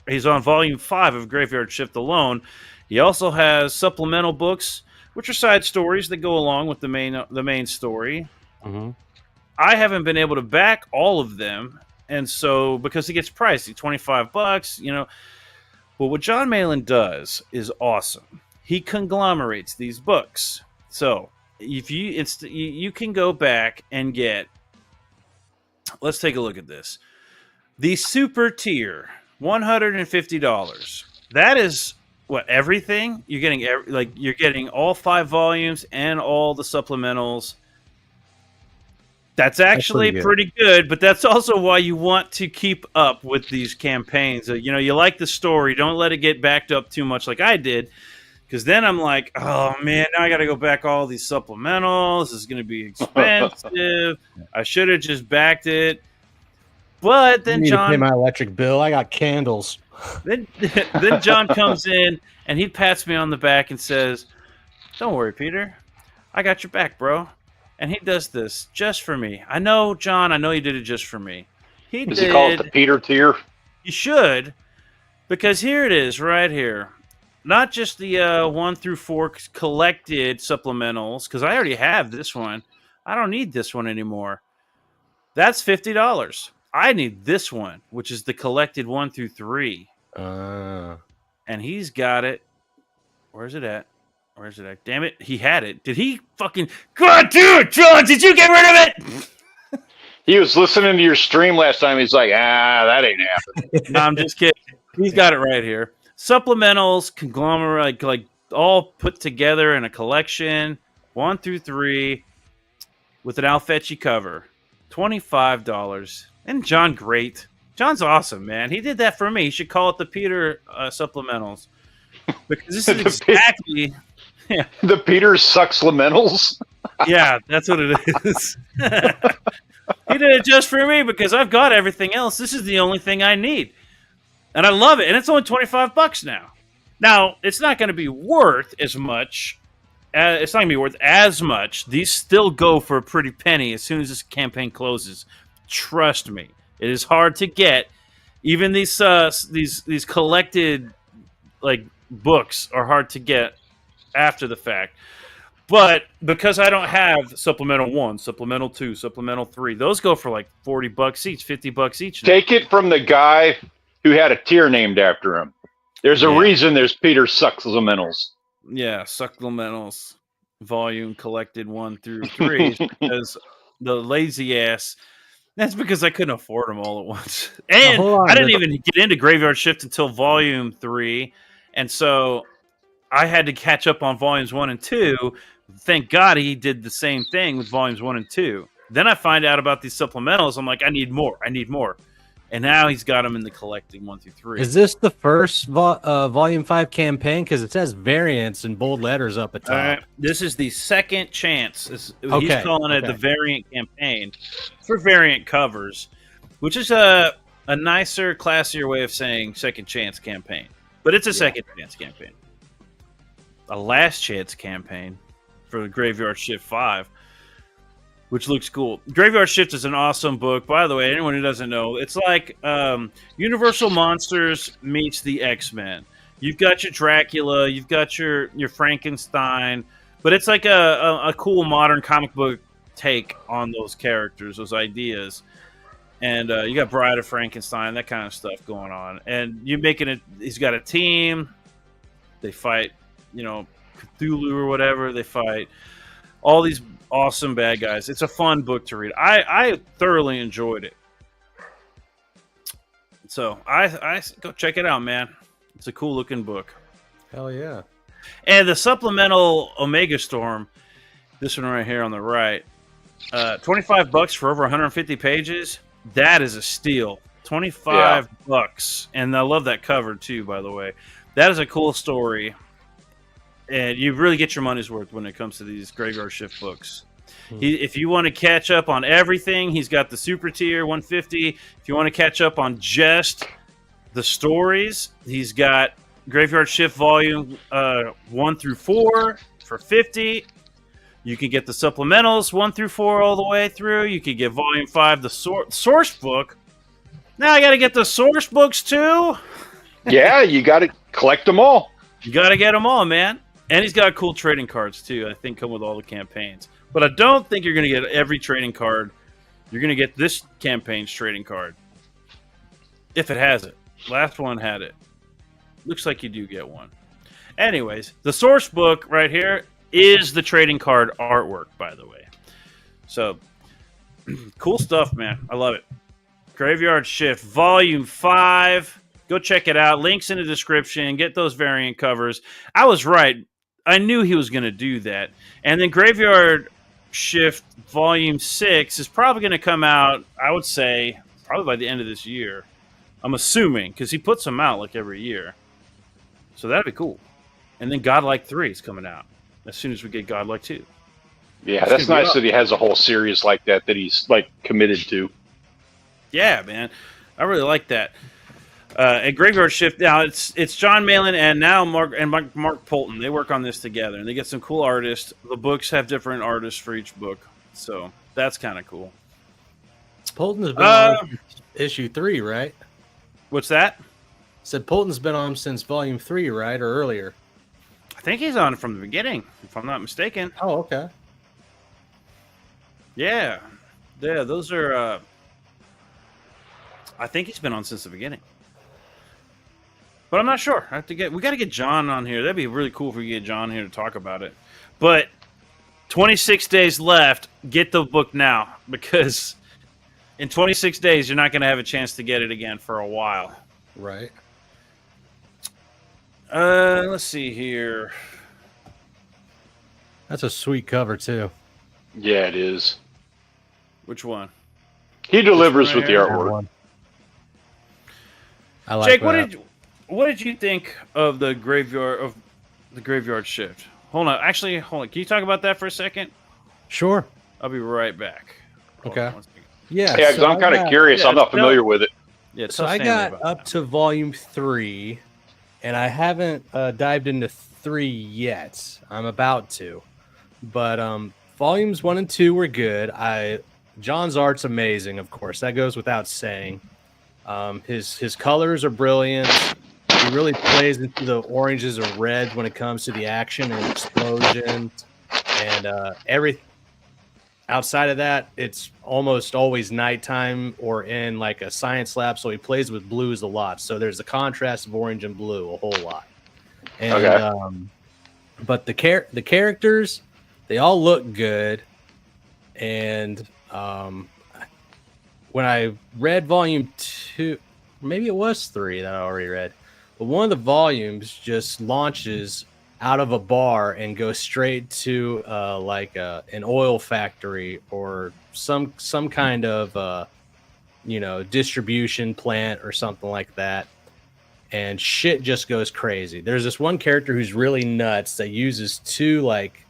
He's on Volume 5 of Graveyard Shift alone. He also has supplemental books which are side stories that go along with the main story. Mm-hmm. I haven't been able to back all of them, and so because it gets pricey, $25, you know. But what John Malin does is awesome. He conglomerates these books. So if you can go back and get. Let's take a look at this. The super tier, $150. That is what everything you're getting. You're getting all 5 volumes and all the supplementals. That's actually pretty good, but that's also why you want to keep up with these campaigns. You know, you like the story. Don't let it get backed up too much like I did, because then I'm like, oh, man, now I got to go back all these supplementals. This is going to be expensive. I should have just backed it. But then John... pay my electric bill. I got candles. Then John comes in, and he pats me on the back and says, don't worry, Peter. I got your back, bro. And he does this just for me. I know, John, I know he did it just for me. Does he call it the Peter tier? He should, because here it is right here. Not just the 1 through 4 collected supplementals, because I already have this one. I don't need this one anymore. That's $50. I need this one, which is the collected 1 through 3. And he's got it. Where's it at? Where's it at? Damn it, he had it. Did he fucking... God damn it, John, did you get rid of it? He was listening to your stream last time. He's like, that ain't happening. No, I'm just kidding. He's got it right here. Supplementals, conglomerate, like all put together in a collection, 1 through 3, with an Alfetchi cover. $25. And John, great. John's awesome, man. He did that for me. He should call it the Peter supplementals. Because this is exactly... Yeah. The Peter sucks lamentals. Yeah, that's what it is. He did it just for me because I've got everything else. This is the only thing I need. And I love it. And it's only $25 now. Now, it's not going to be worth as much. It's not going to be worth as much. These still go for a pretty penny as soon as this campaign closes. Trust me. It is hard to get. Even these collected books are hard to get after the fact. But because I don't have supplemental 1, supplemental 2, supplemental 3, those go for like $40 each, $50 each. Take it from the guy who had a tier named after him. There's a reason there's Peter Supplementals. Yeah, Supplementals volume collected 1 through 3 because the lazy ass. That's because I couldn't afford them all at once. And I didn't even get into Graveyard Shift until volume 3. And so I had to catch up on volumes 1 and 2. Thank God he did the same thing with volumes 1 and 2. Then I find out about these supplementals. I'm like, I need more. And now he's got them in the collecting 1 through 3. Is this the first volume 5 campaign? Because it says variants in bold letters up at top. This is the second chance. He's calling it the variant campaign for variant covers, which is a nicer, classier way of saying second chance campaign. But it's a second chance campaign. A last chance campaign for the Graveyard Shift 5, which looks cool. Graveyard Shift is an awesome book. By the way, anyone who doesn't know, it's like Universal Monsters meets the X-Men. You've got your Dracula, you've got your Frankenstein, but it's like a cool modern comic book take on those characters, those ideas. And you got Bride of Frankenstein, that kind of stuff going on. And you're making it, he's got a team, they fight, Cthulhu or whatever. They fight all these awesome bad guys. It's a fun book to read. I thoroughly enjoyed it. So I go check it out, man. It's a cool looking book. Hell yeah. And the supplemental Omega Storm, this one right here on the right, $25 for over 150 pages. That is a steal. $25. And I love that cover too, by the way. That is a cool story. And you really get your money's worth when it comes to these Graveyard Shift books. If you want to catch up on everything, he's got the super tier, 150. If you want to catch up on just the stories, he's got Graveyard Shift volume 1 through 4 for $50. You can get the supplementals 1 through 4 all the way through. You can get volume 5, the source book. Now I got to get the source books too. Yeah, you got to collect them all. You got to get them all, man. And he's got cool trading cards too. I think come with all the campaigns. But I don't think you're going to get every trading card. You're going to get this campaign's trading card. If it has it. Last one had it. Looks like you do get one. Anyways, the source book right here is the trading card artwork, by the way. So, cool stuff, man. I love it. Graveyard Shift, Volume 5. Go check it out. Links in the description. Get those variant covers. I was right. I knew he was going to do that. And then Graveyard Shift Volume 6 is probably going to come out, I would say, probably by the end of this year. I'm assuming, because he puts them out like every year. So that'd be cool. And then Godlike 3 is coming out as soon as we get Godlike 2. Yeah, that's nice that he has a whole series like that he's like committed to. Yeah, man. I really like that. At Graveyard Shift, now it's John Malin and now Mark Poulton. They work on this together, and they get some cool artists. The books have different artists for each book, so that's kind of cool. Poulton's been on issue 3, right? What's that? Said Poulton's been on since volume 3, right, or earlier? I think he's on from the beginning, if I'm not mistaken. Oh, okay. Yeah, those are. I think he's been on since the beginning, but I'm not sure. We got to get John on here. That'd be really cool if we get John here to talk about it. But 26 days left. Get the book now, because in 26 days you're not going to have a chance to get it again for a while. Right. Let's see here. That's a sweet cover too. Yeah, it is. Which one? He delivers with the artwork. I like Jake, that. what did you think of the graveyard shift? Hold on. Actually, hold on. Can you talk about that for a second? Sure. I'll be right back. Okay. Hold on 1 second. Yeah. Yeah, because I'm kind of curious. I'm not familiar with it. Yeah, So tell I Stanley got about up that. to volume 3, and I haven't dived into 3 yet. I'm about to, but volumes 1 and 2 were good. John's art's amazing, of course. That goes without saying. His colors are brilliant. He really plays into the oranges and reds when it comes to the action and explosions, and every. Outside of that, it's almost always nighttime or in like a science lab, so he plays with blues a lot. So there's a contrast of orange and blue a whole lot. And, Okay. But the characters, they all look good. And when I read volume 2, maybe it was 3 that I already read, but one of the volumes just launches out of a bar and go straight to an oil factory or some kind of distribution plant or something like that, and shit just goes crazy. There's this one character who's really nuts that uses 2 like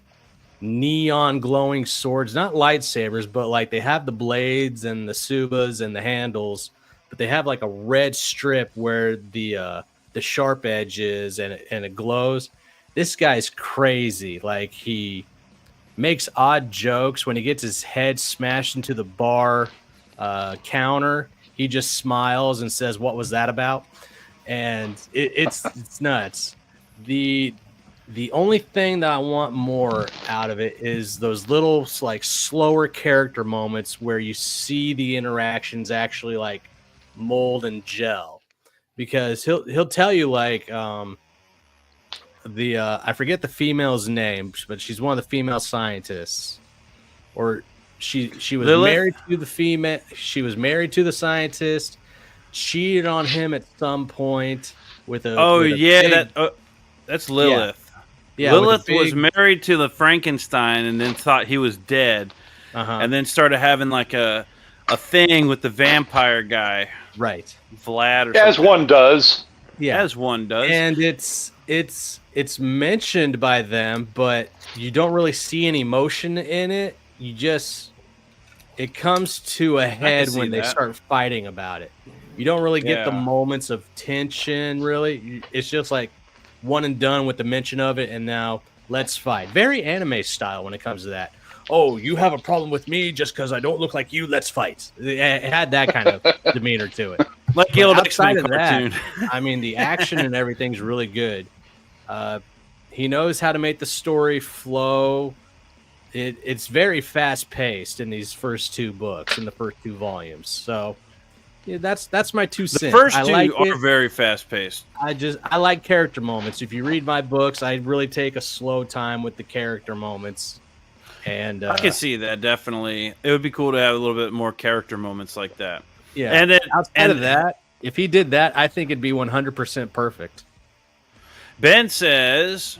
neon glowing swords, not lightsabers, but like they have the blades and the subas and the handles, but they have like a red strip where the sharp edge is, and it glows. This guy's crazy. Like, he makes odd jokes when he gets his head smashed into the bar counter. He just smiles and says, "What was that about?" And it's nuts. The only thing that I want more out of it is those little like slower character moments where you see the interactions actually like mold and gel, because he'll tell you like I forget the female's name, but she's one of the female scientists, or she was Lilith? married to the female. She was married to the scientist, cheated on him at some point with a. That's Lilith. Yeah, Lilith was married to the Frankenstein and then thought he was dead, and then started having like a thing with the vampire guy, right? Vlad, or As something. one does. Yeah, As one does. and it's mentioned by them, but you don't really see any emotion in it. It comes to a head see when they that. start fighting about it. You don't really get the Yeah. moments of tension, really. It's just like one and done with the mention of it, and now let's fight. Very anime style when it comes to that. Oh, you have a problem with me just because I don't look like you? Let's fight. It had that kind of demeanor to it. Like the But old outside X-Men of that, cartoon. I mean, the action and everything's really good. He knows how to make the story flow. It's very fast paced in these first 2 books, in the first 2 volumes. So yeah, that's my 2 cents. The first 2 like are very fast paced. I like character moments. If you read my books, I really take a slow time with the character moments. And I can see that, definitely. It would be cool to have a little bit more character moments like that. Yeah. And then outside of that, if he did that, I think it'd be 100% perfect. Ben says,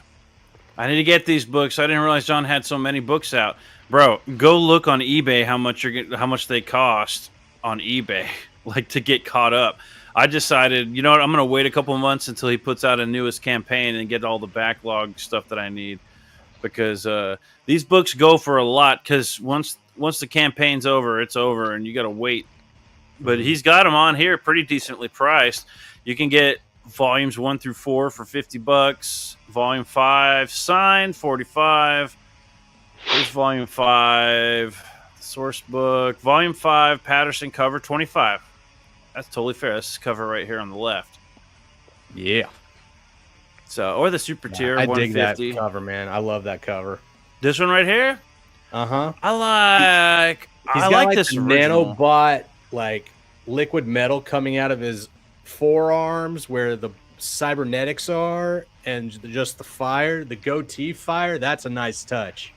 I need to get these books. I didn't realize John had so many books out. Bro, go look on eBay how much they cost on eBay, like to get caught up. I decided, you know what, I'm going to wait a couple of months until he puts out a newest campaign and get all the backlog stuff that I need. Because these books go for a lot, because once the campaign's over, it's over, and you got to wait. But he's got them on here pretty decently priced. You can get volumes 1 through 4 for $50. Volume 5 signed $45. Here's volume 5 source book. Volume 5 Patterson cover $25. That's totally fair. That's this cover right here on the left. Yeah. So, or the super tier. I dig that $150. cover, man. I love that cover. This one right here. Uh-huh. I like this the original. nanobot, like liquid metal coming out of his forearms where the cybernetics are, and just the fire, the goatee fire. That's a nice touch.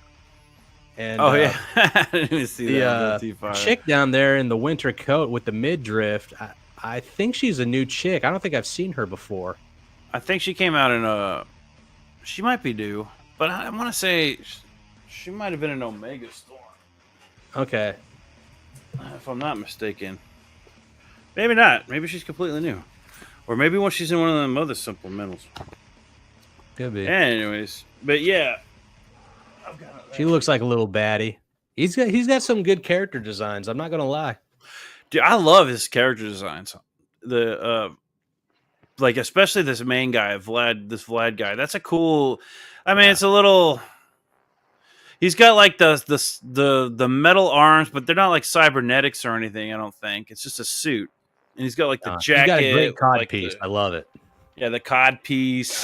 And yeah, I didn't even see that. the chick down there in the winter coat with the midriff, I think she's a new chick. I don't think I've seen her before. I think she came out in she might be new, but I want to say she might have been an Omega Storm. Okay. If I'm not mistaken. Maybe not. Maybe she's completely new. Or maybe when she's in one of them other supplementals. Could be. Anyways, but yeah. She looks like a little baddie. He's got some good character designs. I'm not gonna lie. Dude, I love his character designs. The like especially this main guy, this Vlad guy. That's a cool. I mean, it's a little. He's got like the metal arms, but they're not like cybernetics or anything. I don't think it's just a suit, and he's got like the jacket. He's got a great cod like piece. I love it. Yeah, the cod piece.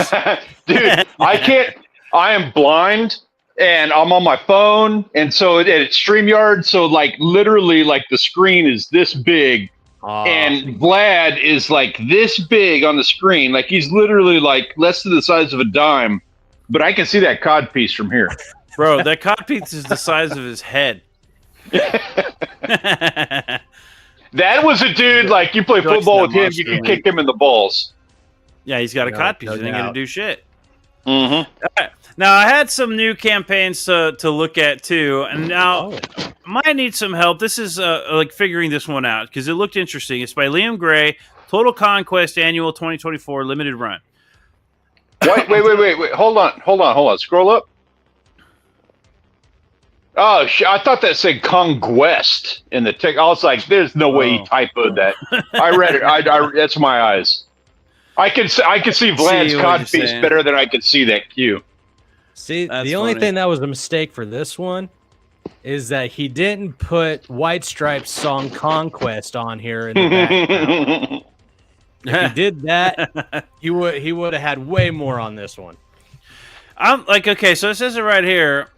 Dude, I can't. I am blind. And I'm on my phone, and so it's StreamYard, so like literally like the screen is this big, and Vlad is like this big on the screen, like he's literally like less than the size of a dime, but I can see that cod piece from here. Bro, that cod piece is the size of his head. That was a dude, like you play football with him, you can kick him in the balls. Yeah, he's got a cod piece. He ain't gonna do shit. Mm-hmm. Right. Now, I had some new campaigns to look at, too, and now I might need some help. This is like figuring this one out, because it looked interesting. It's by Liam Gray, Total Conquest Annual 2024 Limited Run. Wait. Hold on. Scroll up. Oh, I thought that said Conquest in the tick. I was like, there's no way he typoed that. I read it. That's my eyes. I can see Vlad's cod piece better than I could see that Q. See, That's the only funny. thing that was a mistake for this one is that he didn't put White Stripes' song Conquest on here in the background. If he did that, he would have had way more on this one. I'm like, okay, so it says it right here.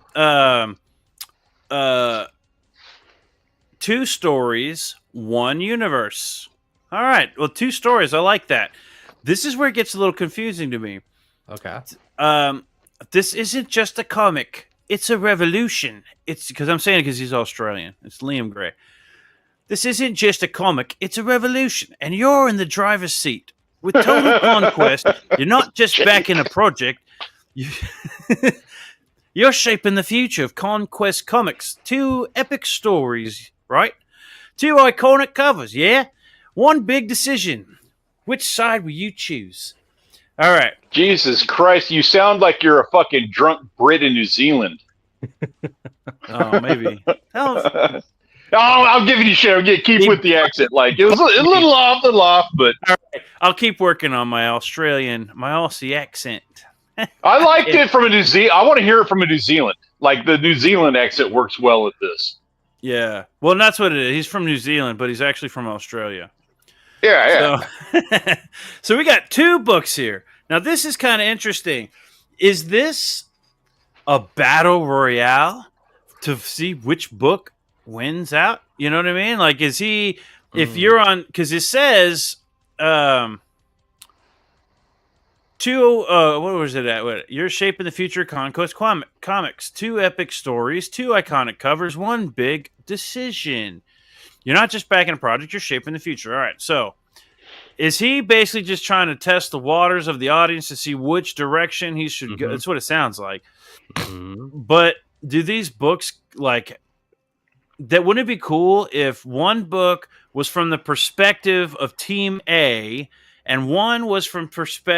2 stories, 1 universe. All right, well, 2 stories. I like that. This is where it gets a little confusing to me. Okay. This isn't just a comic. It's a revolution. It's because I'm saying it because he's Australian. It's Liam Gray. This isn't just a comic. It's a revolution. And you're in the driver's seat. With Total Conquest, you're not just backing a project. You're shaping the future of Conquest Comics. 2 epic stories, right? 2 iconic covers, yeah? 1 big decision. Which side will you choose? All right. Jesus Christ, you sound like you're a fucking drunk Brit in New Zealand. Oh, maybe. I'll give you shit. Keep with the accent. Like it was a little off, but all right. I'll keep working on my Aussie accent. I liked it from a New Zealand. I want to hear it from a New Zealand. Like the New Zealand accent works well with this. Yeah. Well, and that's what it is. He's from New Zealand, but he's actually from Australia. Yeah. So we got 2 books here. Now, this is kind of interesting. is this a battle royale to see which book wins out? You know what I mean? Like, is he? If you're on, because it says, two. What was it at? What, you're shaping the future. Conquest comics. 2 epic stories. 2 iconic covers. 1 big decision. You're not just backing a project. You're shaping the future. All right. So, is he basically just trying to test the waters of the audience to see which direction he should go? That's what it sounds like. But do these books like that? Wouldn't it be cool if one book was from the perspective of Team A and one was from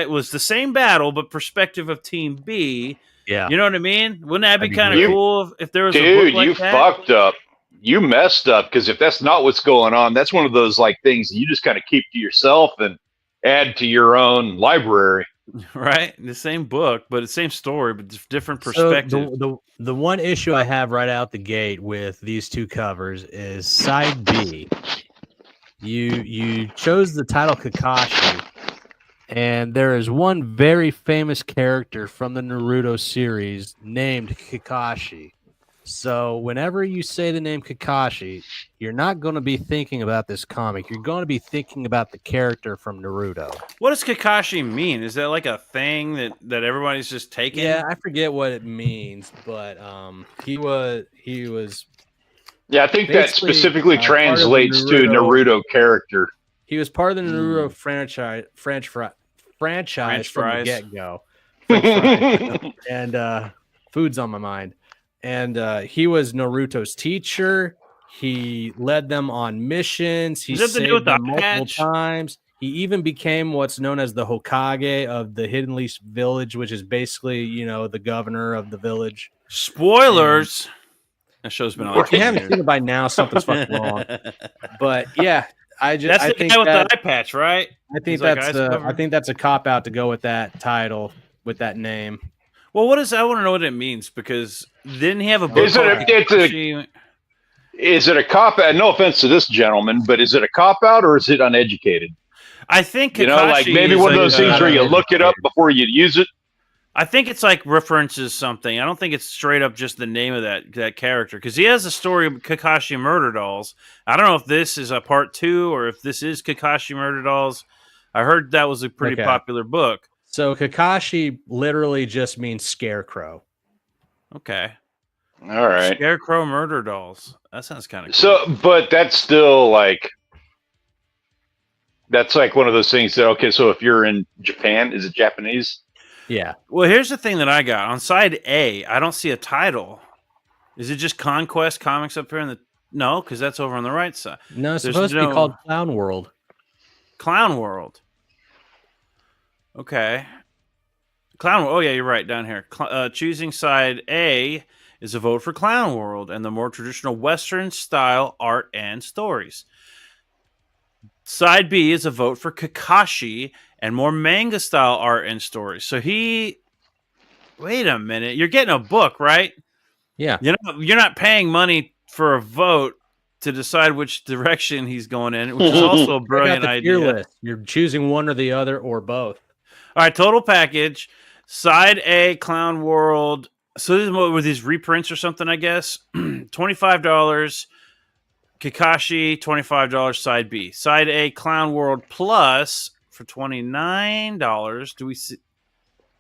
was the same battle but perspective of Team B? Yeah, You know what I mean? Wouldn't that be That'd be kind of great. cool if there was a Dude, book like you that? fucked up. You messed up, because if that's not what's going on, that's one of those like things that you just kind of keep to yourself and add to your own library. Right? The same book, but the same story, but different perspective. So the one issue I have right out the gate with these 2 covers is side B. You chose the title Kakashi, and there is one very famous character from the Naruto series named Kakashi. So whenever you say the name Kakashi, you're not going to be thinking about this comic. You're going to be thinking about the character from Naruto. What does Kakashi mean? Is that like a thing that everybody's just taking? Yeah, I forget what it means, but he was Yeah, I think that basically, specifically part of the translates to Naruto character. He was part of the Naruto franchise from the fries. get-go. And food's on my mind. And he was Naruto's teacher. He led them on missions. He Does that have to do with saved the them multiple patch? times. He even became what's known as the Hokage of the Hidden Leaf Village, which is basically, the governor of the village. Spoilers. That show's been on. If you haven't seen it by now, something's fucking wrong. But yeah, That's the think guy with that, the eye patch, right? I think He's like that's eyes covered? I think that's a cop out to go with that title, with that name. Well, what is? I want to know what it means, because didn't he have a book? Is it a cop out? No offense to this gentleman, but is it a cop out or is it uneducated? I think like maybe one of those things where you look it up before you use it. I think it's like references something. I don't think it's straight up just the name of that character, because he has a story of Kakashi Murder Dolls. I don't know if this is a part 2 or if this is Kakashi Murder Dolls. I heard that was a pretty popular book. So Kakashi literally just means scarecrow. Okay. All right. Scarecrow Murder Dolls. That sounds kind of cool. So, but that's still like, that's like one of those things that, okay, so if you're in Japan, is it Japanese? Yeah. Well, here's the thing that I got. On side A, I don't see a title. Is it just Conquest Comics up here? No, because that's over on the right side. No, it's supposed to be called Clown World. Clown World. Okay. Clown World. Oh, yeah, you're right, down here. Choosing side A is a vote for Clown World and the more traditional Western style art and stories. Side B is a vote for Kakashi and more manga style art and stories. So wait a minute, you're getting a book, right? Yeah. You're not paying money for a vote to decide which direction he's going in, which is also a brilliant idea. List. You're choosing one or the other or both. All right, total package. Side A, Clown World. So this is with these reprints or something, I guess. $25. Kakashi, $25. Side B. Side A, Clown World Plus for $29. Do we see?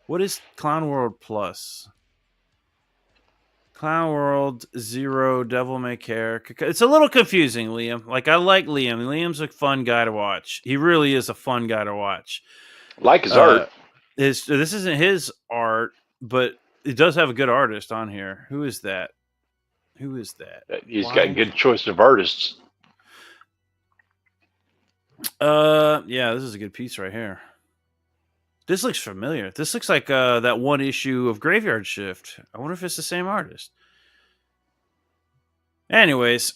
What is Clown World Plus? Clown World Zero, Devil May Care. It's a little confusing, Liam. Like, I like Liam. Liam's a fun guy to watch. He really is a fun guy to watch. Like his art. This isn't his art, but it does have a good artist on here. Who is that? He's got a good choice of artists. Yeah, this is a good piece right here. This looks familiar. This looks like that one issue of Graveyard Shift. I wonder if it's the same artist. Anyways,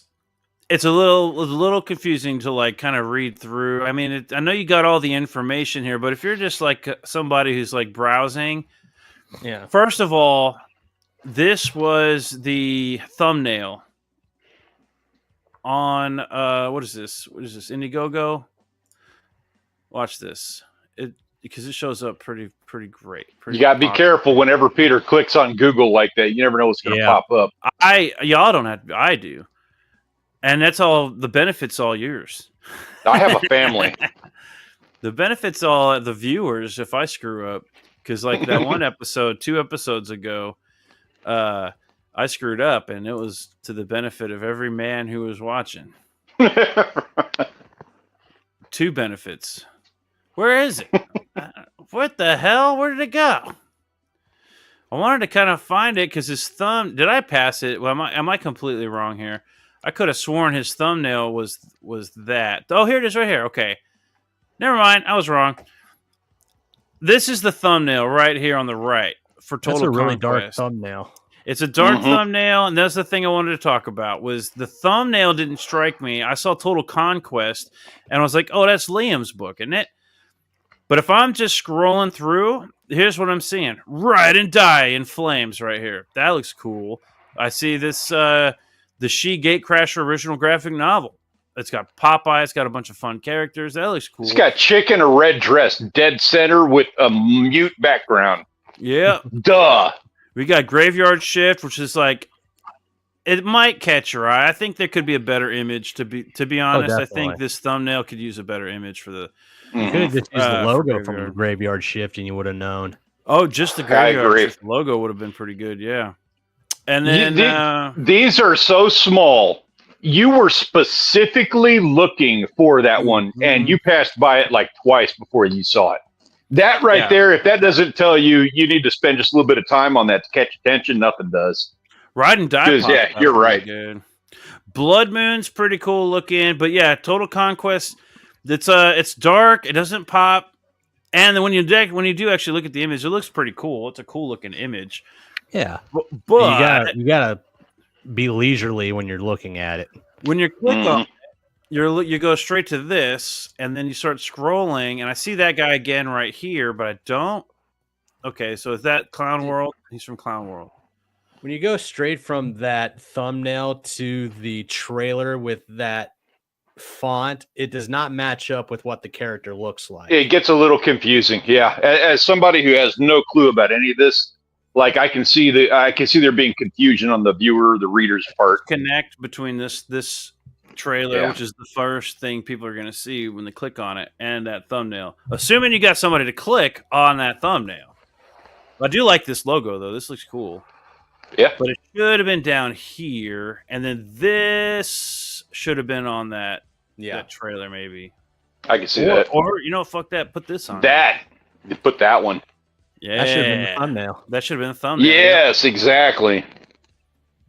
it's a little confusing to like kind of read through. I mean, I know you got all the information here, but if you're just like somebody who's like browsing, yeah. First of all, this was the thumbnail on what is this? Indiegogo? Watch this. because it shows up pretty great. You gotta be careful whenever Peter clicks on Google like that. You never know what's gonna pop up. Y'all don't have to. I do, and that's all. The benefits all yours. I have a family. The benefits all the viewers if I screw up, because like that one episode, 2 episodes ago, I screwed up, and it was to the benefit of every man who was watching. 2 benefits. Where is it? What the hell? Where did it go? I wanted to kind of find it because his thumb. Did I pass it? Well, am I completely wrong here? I could have sworn his thumbnail was that. Oh, here it is right here. Okay. Never mind. I was wrong. This is the thumbnail right here on the right for Total Conquest. That's a really dark thumbnail. It's a dark thumbnail, and that's the thing I wanted to talk about, was the thumbnail didn't strike me. I saw Total Conquest, and I was like, oh, that's Liam's book, isn't it? But if I'm just scrolling through, here's what I'm seeing. Ride and Die in Flames right here. That looks cool. I see this, the She Gatecrasher original graphic novel. It's got Popeye. It's got a bunch of fun characters. That looks cool. It's got chick in a red dress, dead center with a mute background. Yeah. Duh. We got Graveyard Shift, which is like, it might catch your eye. I think there could be a better image. To be honest, I think this thumbnail could use a better image for the. You could have just used the logo from Graveyard Shift, and you would have known. Oh, just the Graveyard Shift logo would have been pretty good. Yeah. And then these are so small. You were specifically looking for that one, and you passed by it like twice before you saw it. That right there, if that doesn't tell you, you need to spend just a little bit of time on that to catch attention. Nothing does. Ride and Die. Yeah, you're right. Good. Blood Moon's pretty cool looking, but yeah, Total Conquest. It's dark. It doesn't pop, and then when you do actually look at the image, it looks pretty cool. It's a cool looking image. Yeah, but you gotta be leisurely when you're looking at it. When you click on it, you go straight to this, and then you start scrolling, and I see that guy again right here, but I don't. Okay, so is that Clown World? He's from Clown World. When you go straight from that thumbnail to the trailer with that font, it does not match up with what the character looks like. It gets a little confusing. Yeah, as somebody who has no clue about any of this, like I can see there being confusion on the viewer, the reader's part. Connect between this trailer, which is the first thing people are going to see when they click on it, and that thumbnail. Assuming you got somebody to click on that thumbnail. I do like this logo though. This looks cool. Yeah, but it should have been down here, and then this should have been on that trailer maybe. I can see that. Or fuck that. Put this on. You put that one. Yeah, that should have been the thumbnail. That should have been the thumbnail. Yes, exactly.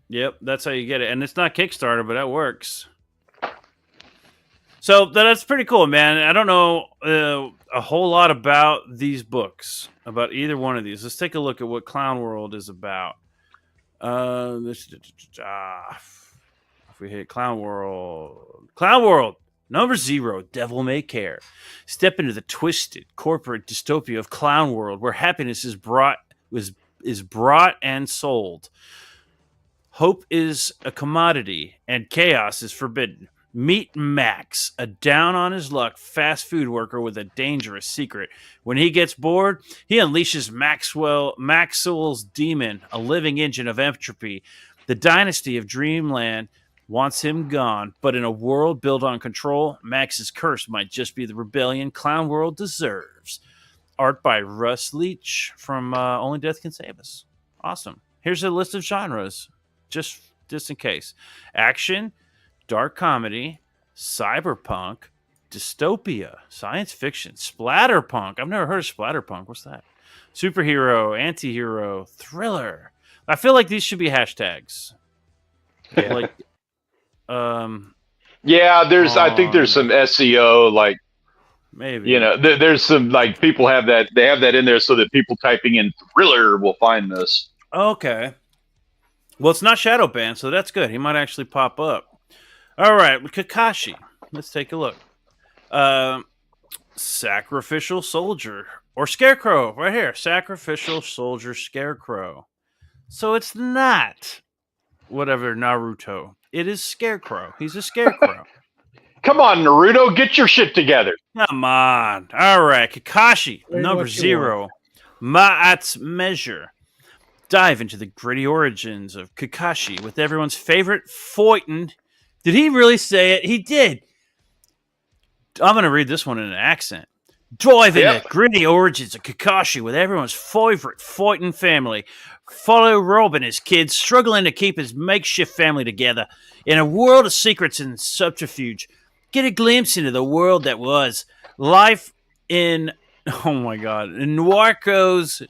Yep, that's how you get it, and it's not Kickstarter, but that works. So that's pretty cool, man. I don't know a whole lot about these books, about either one of these. Let's take a look at what Clown World is about. If we hit Clown World, number 0, Devil May Care. Step into the twisted corporate dystopia of Clown World, where happiness is brought and sold. Hope is a commodity, and chaos is forbidden. Meet Max, a down-on-his-luck fast food worker with a dangerous secret. When he gets bored, he unleashes Maxwell's demon, a living engine of entropy. The dynasty of Dreamland wants him gone, but in a world built on control, Max's curse might just be the rebellion Clown World deserves. Art by Russ Leach from Only Death Can Save Us. Awesome. Here's a list of genres, just in case. Action, dark comedy, cyberpunk, dystopia, science fiction, splatterpunk. I've never heard of splatterpunk. What's that? Superhero, anti-hero, thriller. I feel like these should be hashtags. Yeah. Like, I think there's some SEO, like maybe there's some like people have that. They have that in there so that people typing in thriller will find this. Okay. Well, it's not shadow banned, so that's good. He might actually pop up. All right, Kakashi. Let's take a look. Sacrificial Soldier or Scarecrow right here. Sacrificial Soldier Scarecrow. So it's not whatever Naruto. It is Scarecrow. He's a Scarecrow. Come on, Naruto, get your shit together. Come on. All right, Kakashi, Say number what you 0. Ma'at's Measure. Dive into the gritty origins of Kakashi with everyone's favorite Poulton. Did he really say it? He did. I'm going to read this one in an accent. Dive into the gritty origins of Kakashi with everyone's favorite Poulton family. Follow Rob and his kids struggling to keep his makeshift family together in a world of secrets and subterfuge. Get a glimpse into the world that was. Life in, oh my God, in Narco's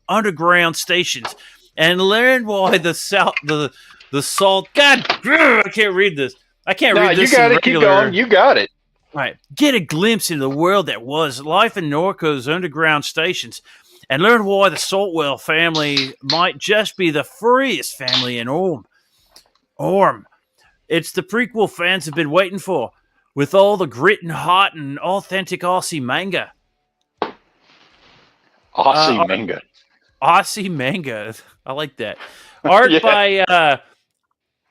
underground stations, and learn why the salt. God, I can't read this. I can't read this. You got it. Keep going. You got it. All right. Get a glimpse into the world that was. Life in Norco's underground stations, and learn why the Saltwell family might just be the freest family in Orm. It's the prequel fans have been waiting for, with all the grit and heart and authentic Aussie manga. Aussie manga. Aussie manga. I like that. Art by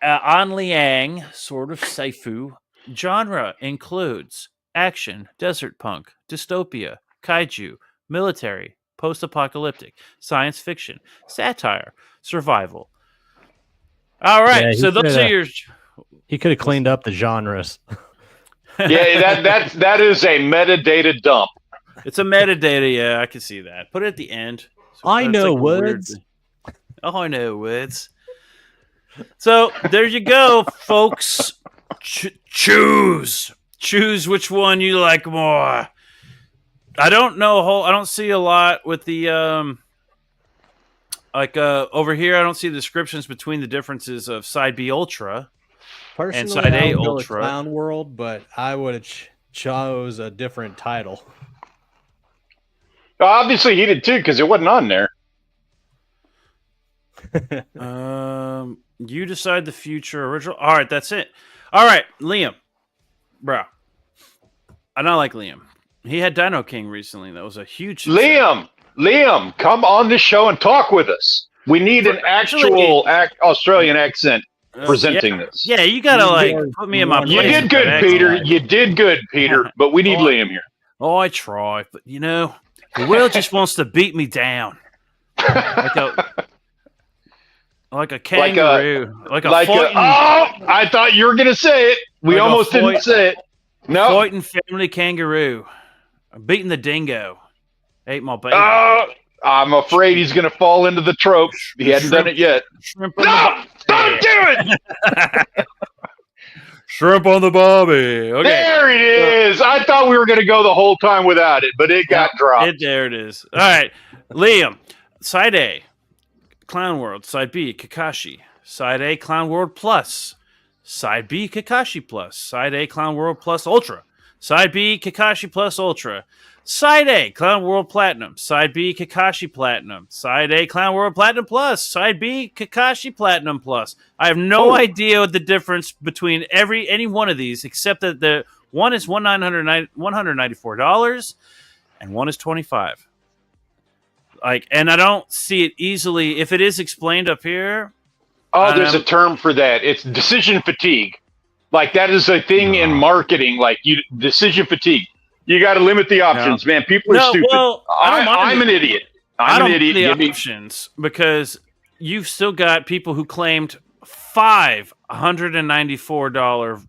An Liang, sort of Seifu. Genre includes action, desert punk, dystopia, kaiju, military, post-apocalyptic, science fiction, satire, survival. All right, so those are your... He could have cleaned up the genres. Yeah, that is a metadata dump. It's a metadata, yeah, I can see that. Put it at the end. So I know words. Oh, I know words. So there you go, folks. Choose which one you like more. I don't know. I don't see a lot with the over here. I don't see the descriptions between the differences of Side B Ultra and Side A Ultra. Clown World, but I would have chose a different title. Obviously, he did too because it wasn't on there. You decide the future original. All right, that's it. All right, Liam, bro. I don't like Liam. He had Dino King recently. That was a huge success. Liam, come on this show and talk with us. We need an actual Australian accent presenting this. Yeah, you gotta put me in my place. You did good, Peter. You did good, Peter. But we need Liam here. Oh, I try, but Will just wants to beat me down. Like a kangaroo. I thought you were going to say it. We almost didn't say it. No. Poulton family kangaroo. I'm beating the dingo. Ate my baby. I'm afraid he's going to fall into the trope. He hasn't done it yet. Don't do it! Shrimp on the bobby. Okay. There it is. I thought we were going to go the whole time without it, but it got dropped. There it is. All right. Liam, Side A, Clown World. Side B, Kakashi. Side A, Clown World Plus. Side B, Kakashi Plus. Side A, Clown World Plus Ultra. Side B, Kakashi Plus Ultra. Side A, Clown World Platinum. Side B, Kakashi Platinum. Side A, Clown World Platinum Plus. Side B, Kakashi Platinum Plus. I have no idea what the difference between any one of these, except that the one is $194 and one is $25. And I don't see it easily. If it is explained up here. Oh, there's a term for that. It's decision fatigue. Like that is a thing in marketing. Decision fatigue. You got to limit the options, man. People are stupid. Well, I'm an idiot. I'm an idiot. The options because you've still got people who claimed $594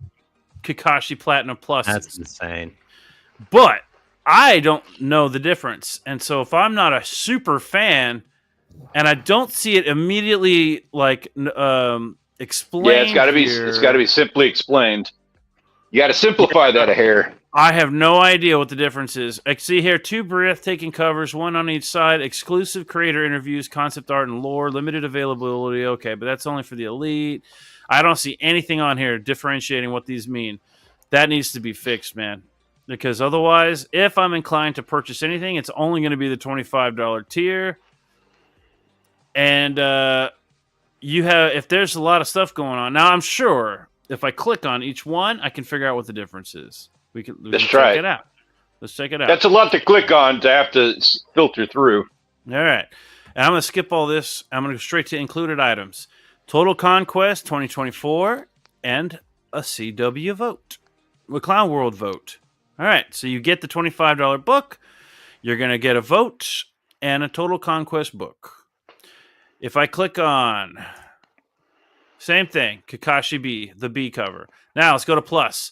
Kakashi Platinum Plus. That's insane. But I don't know the difference, and so if I'm not a super fan, and I don't see it immediately explained, yeah, it's got to be. It's got to be simply explained. You got to simplify that a hair. I have no idea what the difference is. I see here 2 breathtaking covers, 1 on each side, exclusive creator interviews, concept art, and lore, limited availability. Okay, but that's only for the elite. I don't see anything on here differentiating what these mean. That needs to be fixed, man. Because otherwise, if I'm inclined to purchase anything, it's only going to be the $25 tier. And if there's a lot of stuff going on. Now, I'm sure if I click on each one, I can figure out what the difference is. We can check it out. Let's check it out. That's a lot to click on to have to filter through. All right. And I'm going to skip all this. I'm going to go straight to included items. Total Conquest 2024 and a CW vote. Clown World vote. All right, so you get the $25 book. You're going to get a vote and a Total Conquest book. If I click on, same thing, Kakashi B, the B cover. Now let's go to Plus.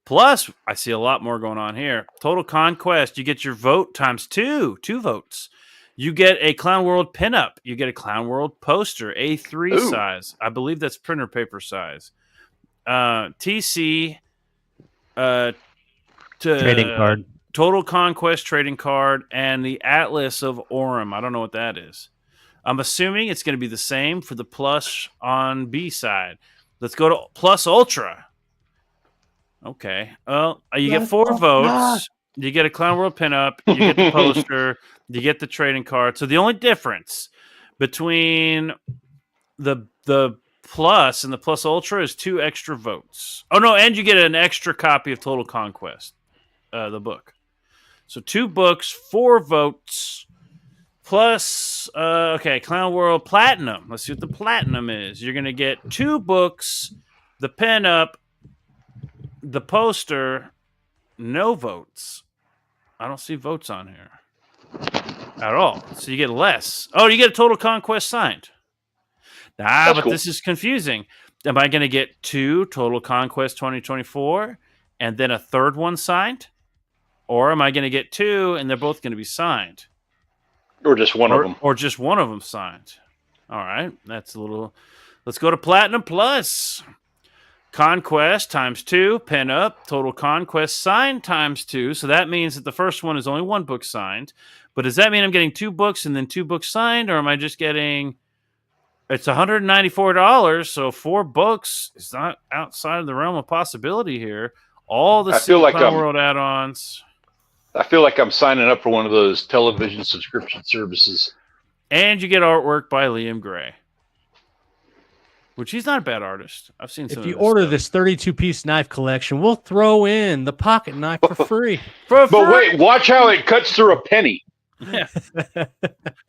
Plus, I see a lot more going on here. Total Conquest, you get your vote times 2 votes. You get a Clown World pinup. You get a Clown World poster, A3 Ooh. size. I believe that's printer paper size. TC, Trading card. Total Conquest trading card, and the Atlas of Orem. I don't know what that is. I'm assuming it's going to be the same for the Plus on B side. Let's go to Plus Ultra. Okay. Well, you get 4 votes. You get a Clown World pinup. You get the poster. You get the trading card. So the only difference between the Plus and the Plus Ultra is 2 extra votes. Oh, no, and you get an extra copy of Total Conquest, the book. So 2 books, 4 votes, plus, Clown World Platinum. Let's see what the Platinum is. You're going to get 2 books, the pinup, the poster, no votes. I don't see votes on here at all. So you get less. Oh, you get a Total Conquest signed. But cool. This is confusing. Am I going to get 2 Total Conquest 2024 and then a third one signed? Or am I going to get 2 and they're both going to be signed? Or just one of them. Or just one of them signed. All right. That's a little... Let's go to Platinum Plus. Conquest times 2, pin up, Total Conquest signed times 2. So that means that the first one is only 1 book signed. But does that mean I'm getting 2 books and then 2 books signed? Or am I just getting... It's $194, so 4 books is not outside of the realm of possibility here. All the Clown World add-ons. I feel like I'm signing up for one of those television subscription services. And you get artwork by Liam Gray. Which he's not a bad artist. I've seen some. If you order this 32-piece knife collection, we'll throw in the pocket knife for free. But wait, watch how it cuts through a penny. Yeah.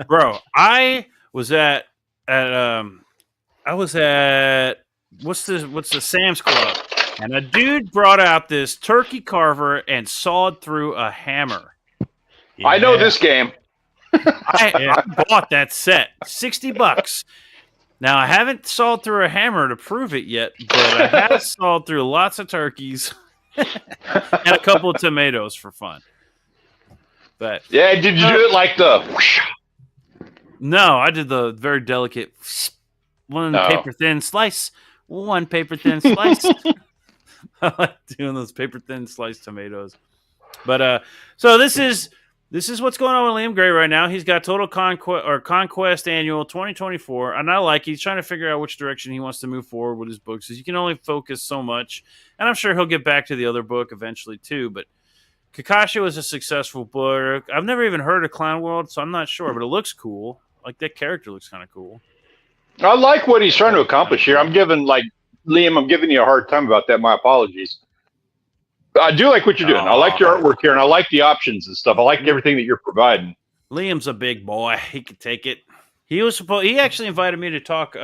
Bro, I was at what's the Sam's Club, and a dude brought out this turkey carver and sawed through a hammer. Yeah. I know this game. I bought that set, $60. Now, I haven't sawed through a hammer to prove it yet, but I have sawed through lots of turkeys and a couple of tomatoes for fun. But yeah, did you do it like the... Whoosh? No, I did the very delicate paper thin slice. One paper thin slice. I like doing those paper thin sliced tomatoes. But so this is what's going on with Liam Gray right now. He's got Total Conquest Annual 2024, and he's trying to figure out which direction he wants to move forward with his books. Because you can only focus so much, and I'm sure he'll get back to the other book eventually too. But Kakashi was a successful book. I've never even heard of Clown World, so I'm not sure, but it looks cool. Like, that character looks kind of cool. I like what he's trying to accomplish here. I'm giving you a hard time about that. My apologies. I do like what you're doing. I like your artwork here, and I like the options and stuff. I like everything that you're providing. Liam's a big boy. He could take it. He actually invited me to talk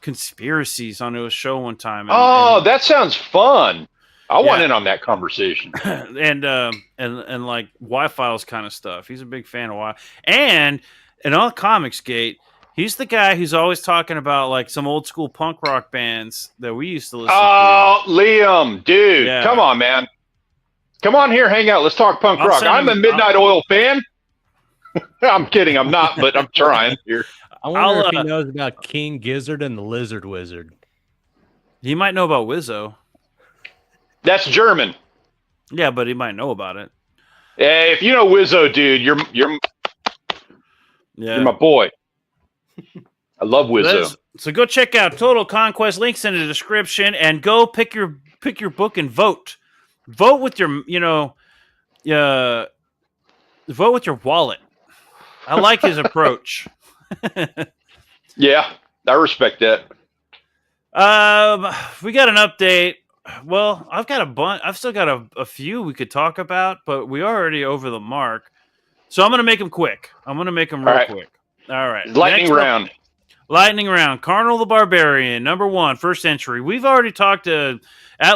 conspiracies on his show one time. That sounds fun. I want in on that conversation. and like Y-Files kind of stuff. He's a big fan of Y. And in all Comicsgate, he's the guy who's always talking about like some old school punk rock bands that we used to listen to. Oh, Liam, dude, come on, man. Come on here, hang out. Let's talk punk rock. I'm a Midnight Oil fan. I'm kidding. I'm not, but I'm trying here. I wonder if he knows about King Gizzard and the Lizard Wizard. He might know about Wizzo. That's German. Yeah, but he might know about it. Hey, if you know Wizzo, dude, you're my boy. I love Wizzo. So go check out Total Conquest. Links in the description, and go pick your book and vote. Vote with your vote with your wallet. I like his approach. Yeah, I respect that. We got an update. Well, I've got a bunch. I've still got a few we could talk about, but we are already over the mark. So I'm going to make them quick. I'm going to make them real quick. All right. Lightning round. Lightning round. Carnal the Barbarian, number 1, first entry. We've already talked at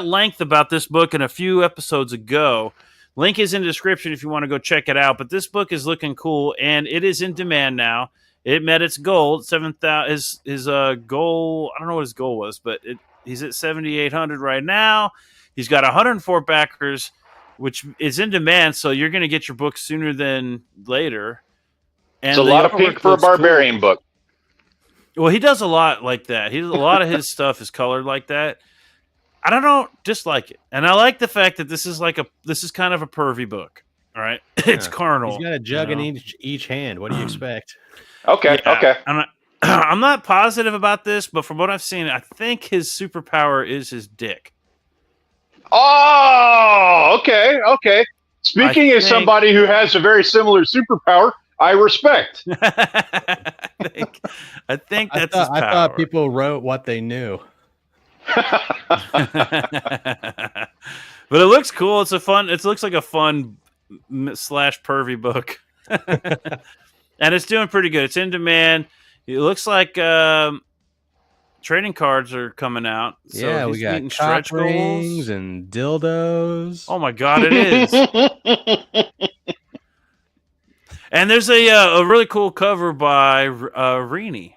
length about this book in a few episodes ago. Link is in the description if you want to go check it out. But this book is looking cool, and it is in demand now. It met its goal. 7,000. His goal. I don't know what his goal was, but he's at 7,800 right now. He's got 104 backers, which is in demand. So you're going to get your book sooner than later. And It's a lot of pink for a Barbarian book. Well, he does a lot like that. A lot of his stuff is colored like that. I don't dislike it, and I like the fact that this is kind of a pervy book. All right, it's Carnal. He's got a jug in each hand. What do you expect? Okay, okay. I'm not positive about this, but from what I've seen, I think his superpower is his dick. Oh, okay. Speaking as somebody who has a very similar superpower, I respect. I think that's his power. I thought people wrote what they knew. But it looks cool. It looks like a fun / pervy book. And it's doing pretty good. It's in demand. It looks like trading cards are coming out. So yeah, we got stretch rings and dildos. Oh my god, it is. And there's a really cool cover by Irene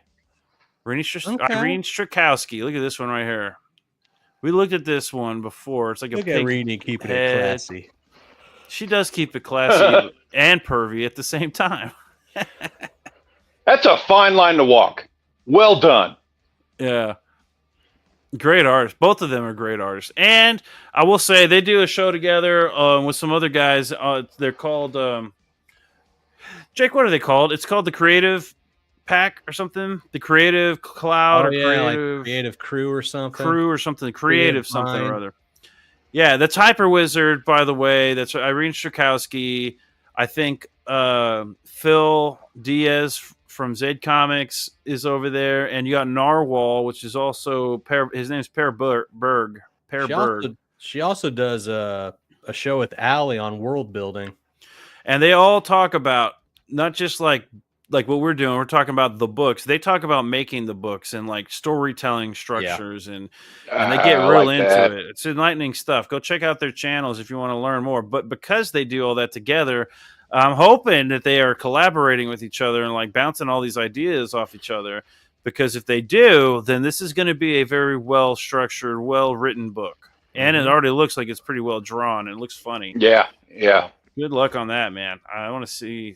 Strakowski. Look at this one right here. We looked at this one before. It's like Look at Irene keeping it classy. She does keep it classy and pervy at the same time. That's a fine line to walk. Well done. Yeah. Great artists. Both of them are great artists. And I will say they do a show together with some other guys. They're called... Jake, what are they called? It's called the Creative Pack or something. The Creative Cloud or Creative Crew or something. Creative something or other. Yeah, that's Hyper Wizard, by the way. That's Irene Strakowski. I think Phil Diaz from Zed Comics is over there. And you got Narwhal, which is also... his name's Per Berg. She also does a show with Allie on world building. And they all talk about... not just like what we're doing. We're talking about the books. They talk about making the books and like storytelling structures, and they get real into it. It's enlightening stuff. Go check out their channels if you want to learn more. But because they do all that together, I'm hoping that they are collaborating with each other and like bouncing all these ideas off each other. Because if they do, then this is going to be a very well structured, well written book, and it already looks like it's pretty well drawn. It looks funny. Yeah. Good luck on that, man. I want to see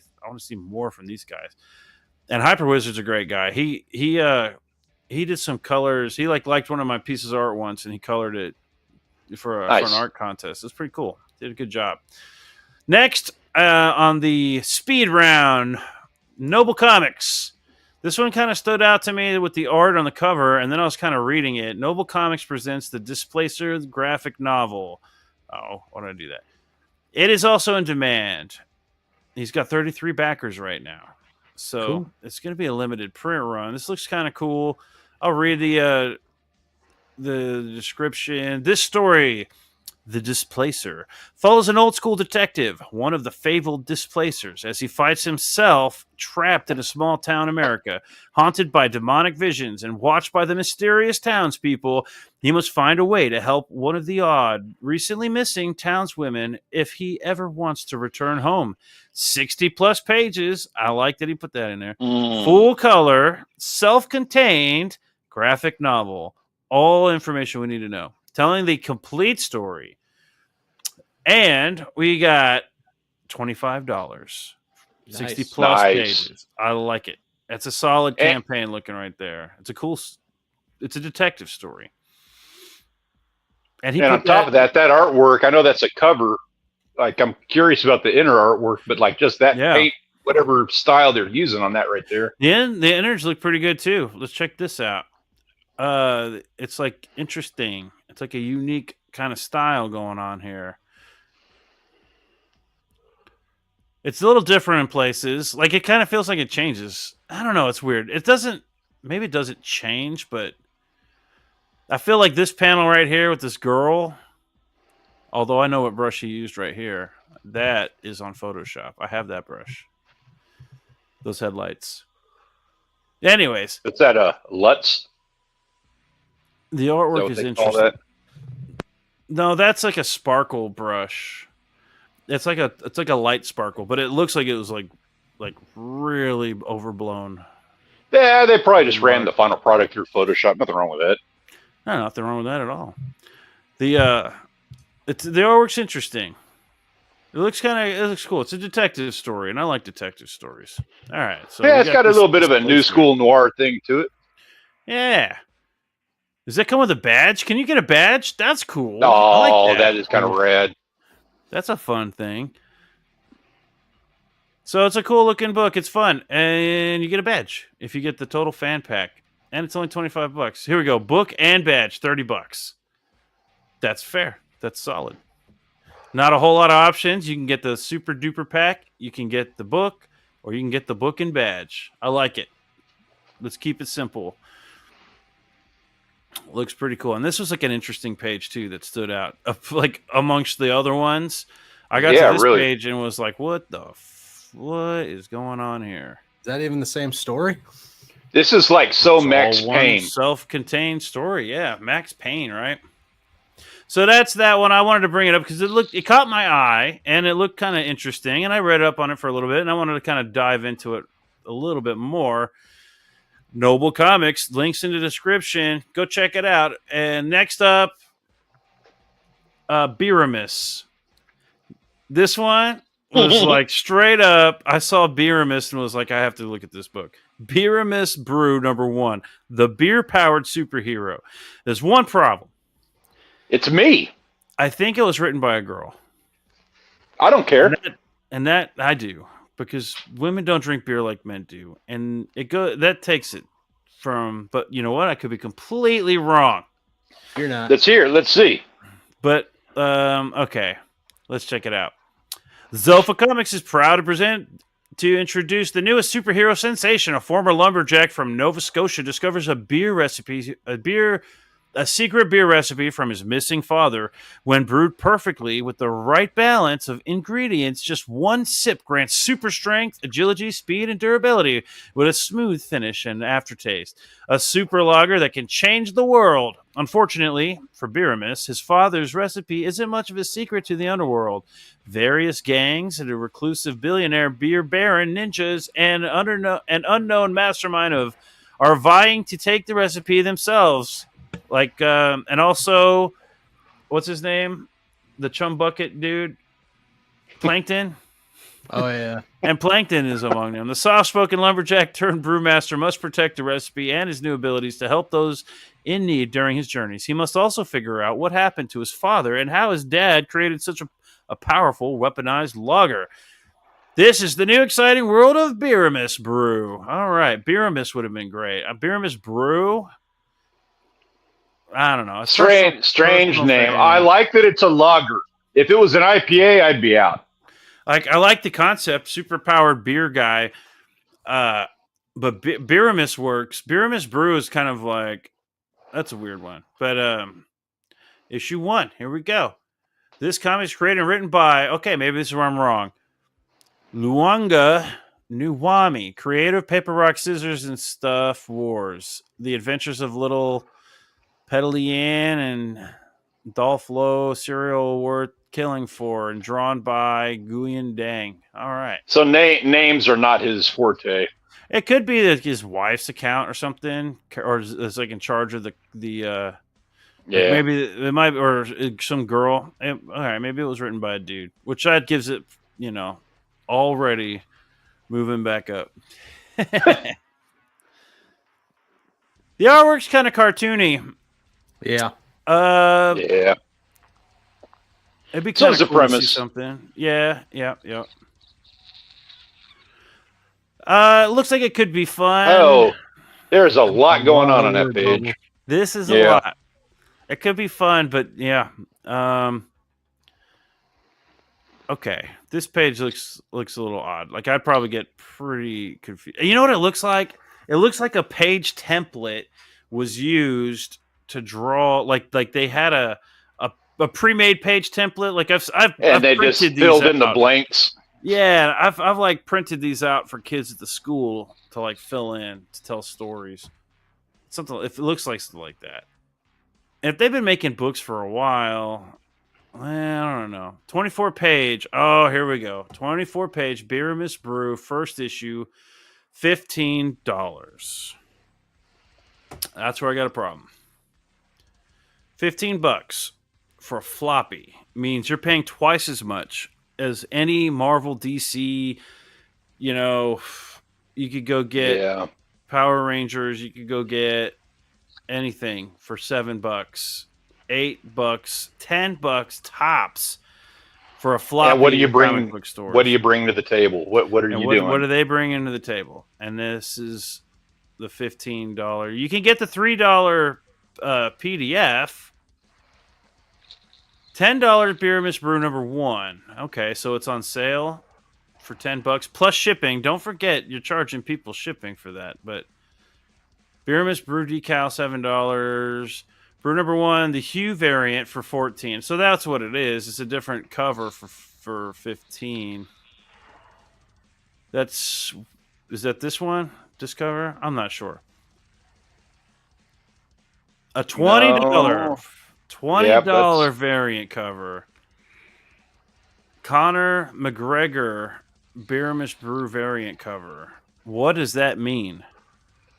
more from these guys. And Hyper Wizard's a great guy. He did some colors. He liked one of my pieces of art once, and he colored it for an art contest. It's pretty cool. Did a good job. Next on the speed round, Noble Comics. This one kind of stood out to me with the art on the cover, and then I was kind of reading it. Noble Comics presents the Displacer graphic novel. Oh, why did I do that? It is also in demand. He's got 33 backers right now. So It's going to be a limited print run. This looks kind of cool. I'll read the description. This story, The Displacer, follows an old-school detective, one of the fabled Displacers, as he fights himself trapped in a small-town America. Haunted by demonic visions and watched by the mysterious townspeople, he must find a way to help one of the odd, recently missing townswomen if he ever wants to return home. 60-plus pages. I like that he put that in there. Full color, self-contained graphic novel. All information we need to know. Telling the complete story. And we got $25. 60-plus pages. I like it. That's a solid campaign looking right there. It's a detective story. And on top of that artwork, I know that's a cover. Like, I'm curious about the inner artwork, but like just that paint, whatever style they're using on that right there. The inners look pretty good too. Let's check this out. It's like interesting. It's like a unique kind of style going on here. It's a little different in places. Like, it kind of feels like it changes. I don't know. It's weird. Maybe it doesn't change, but I feel like this panel right here with this girl, although I know what brush he used right here, that is on Photoshop. I have that brush. Those headlights. Anyways, Is that a Lutz? the Is that artwork what is they call interesting. that? No, that's like a sparkle brush. It's like a light sparkle, but it looks like it was like really overblown. Yeah, they probably just ran the final product through Photoshop. Nothing wrong with that. No, nothing wrong with that at all. The artwork's interesting. It looks cool. It's a detective story, and I like detective stories. All right, so Yeah, it's got a little bit of a new school noir thing to it. Yeah. Does that come with a badge? Can you get a badge? That's cool. Oh, I like that is kind of rad. That's a fun thing. So it's a cool looking book. It's fun, and you get a badge if you get the total fan pack, and it's only $25. Here we go. Book and badge, $30. That's fair. That's solid. Not a whole lot of options. You can get the super duper pack. You can get the book, or you can get the book and badge. I like it. Let's keep it simple. Looks pretty cool. And this was like an interesting page too that stood out, like amongst the other ones. I got to this page and was like, what is going on here? Is that even the same story? This is like Max Payne. Self-contained story. Yeah, Max Payne, right? So that's that one. I wanted to bring it up because it caught my eye and it looked kind of interesting. And I read up on it for a little bit and I wanted to kind of dive into it a little bit more. Noble Comics, links in the description. Go check it out. And next up, Beerimus. This one was like straight up. I saw Beerimus and was like, I have to look at this book. Beerimus Brew #1, the beer-powered superhero. There's one problem. It's me. I think it was written by a girl. I don't care. And that I do. Because women don't drink beer like men do, and that takes it from. But you know what? I could be completely wrong. You're not. Let's see. But okay, let's check it out. Zelpha Comics is proud to introduce the newest superhero sensation. A former lumberjack from Nova Scotia discovers a secret beer recipe from his missing father. When brewed perfectly with the right balance of ingredients, just one sip grants super strength, agility, speed, and durability with a smooth finish and aftertaste. A super lager that can change the world. Unfortunately for Beerimus, his father's recipe isn't much of a secret to the underworld. Various gangs and a reclusive billionaire beer baron, ninjas, and an unknown mastermind are vying to take the recipe themselves. Like, and also, what's his name? The chum bucket dude? Plankton? Oh, yeah. And Plankton is among them. The soft-spoken lumberjack turned brewmaster must protect the recipe and his new abilities to help those in need during his journeys. He must also figure out what happened to his father and how his dad created such a powerful, weaponized lager. This is the new exciting world of Beerimus Brew. All right, Beerimus would have been great. Beerimus Brew... I don't know. Strange name. I like that it's a lager. If it was an IPA, I'd be out. Like, I like the concept, super powered beer guy. But Beerimus works. Beerimus Brew is kind of like, that's a weird one. But issue 1, here we go. This comic is created and written by, okay, maybe this is where I'm wrong. Luanga Nuwami, creator of Paper, Rock, Scissors, and Stuff Wars. The Adventures of Little Pedalian and Dolph Lowe, serial worth killing for, and drawn by Nguyen Dang. All right. So names are not his forte. It could be that his wife's account or something, or is like in charge of the yeah. Like maybe it might, or some girl. All right, maybe it was written by a dude, which that gives it, already moving back up. The artwork's kind of cartoony. Yeah. Yeah. It'd be kind of cool premise. to see something. Yeah. Looks like it could be fun. Oh, there's a lot going on that page. This is a lot. It could be fun, but yeah. Okay, this page looks a little odd. Like, I'd probably get pretty confused. You know what it looks like? It looks like a page template was used to draw, like they had a pre-made page template. Like I've they just filled in the blanks. Yeah, I've like printed these out for kids at the school to like fill in, to tell stories. Something if it looks like something like that. And if they've been making books for a while, well, I don't know. 24 page. Oh, here we go. 24 page Beerimus Brew, first issue, $15. That's where I got a problem. $15 for a floppy means you're paying twice as much as any Marvel, DC. You know, you could go get Power Rangers. You could go get anything for $7, $8, $10 tops for a floppy. And what do you bring? Comic book stores. What do you bring to the table? What are you doing? What do they bring into the table? And this is the $15. You can get the $3 PDF. $10 Beerimus Brew number 1. Okay, so it's on sale for $10 plus shipping. Don't forget you're charging people shipping for that. But Beerimus Brew decal $7. Brew number 1, the Hue variant for $14. So that's what it is. It's a different cover for $15. Is that this one? This cover? I'm not sure. A $20. No. $20 variant cover. Conor McGregor Beerimus Brew variant cover. What does that mean?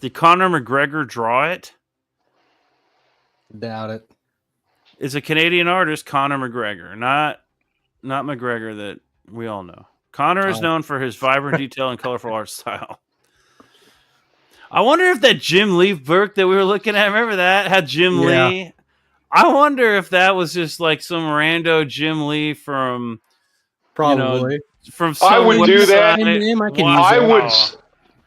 Did Conor McGregor draw it? Doubt it. It's a Canadian artist, Conor McGregor, not McGregor that we all know. Conor is known for his vibrant detail and colorful art style. I wonder if that Jim Lee book that we were looking at, remember that? Had Jim Lee. I wonder if that was just like some rando Jim Lee from Probably. From some I would do that. I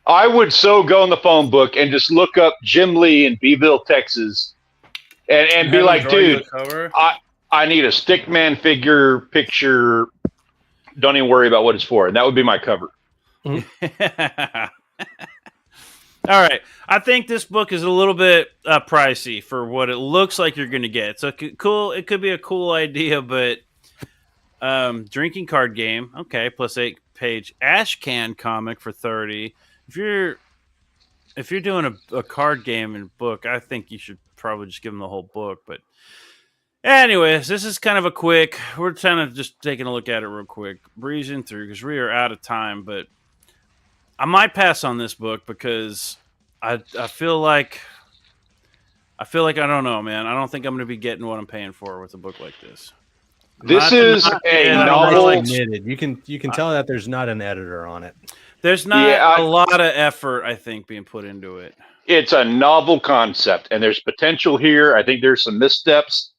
I would so go in the phone book and just look up Jim Lee in Beeville, Texas, and be like, dude, I need a Stickman figure picture. Don't even worry about what it's for. And that would be my cover. All right. I think this book is a little bit pricey for what it looks like you're going to get. So cool. It could be a cool idea, but drinking card game. Okay. Plus 8-page Ash Can comic for $30. If you're doing a card game and book, I think you should probably just give them the whole book. But anyways, this is kind of a quick. We're kind of just taking a look at it real quick, breezing through because we are out of time. But I might pass on this book because I feel like I don't know, man. I don't think I'm going to be getting what I'm paying for with a book like this. This is a novel. You can tell that there's not an editor on it. There's not a lot of effort, I think, being put into it. It's a novel concept, and there's potential here. I think there's some missteps.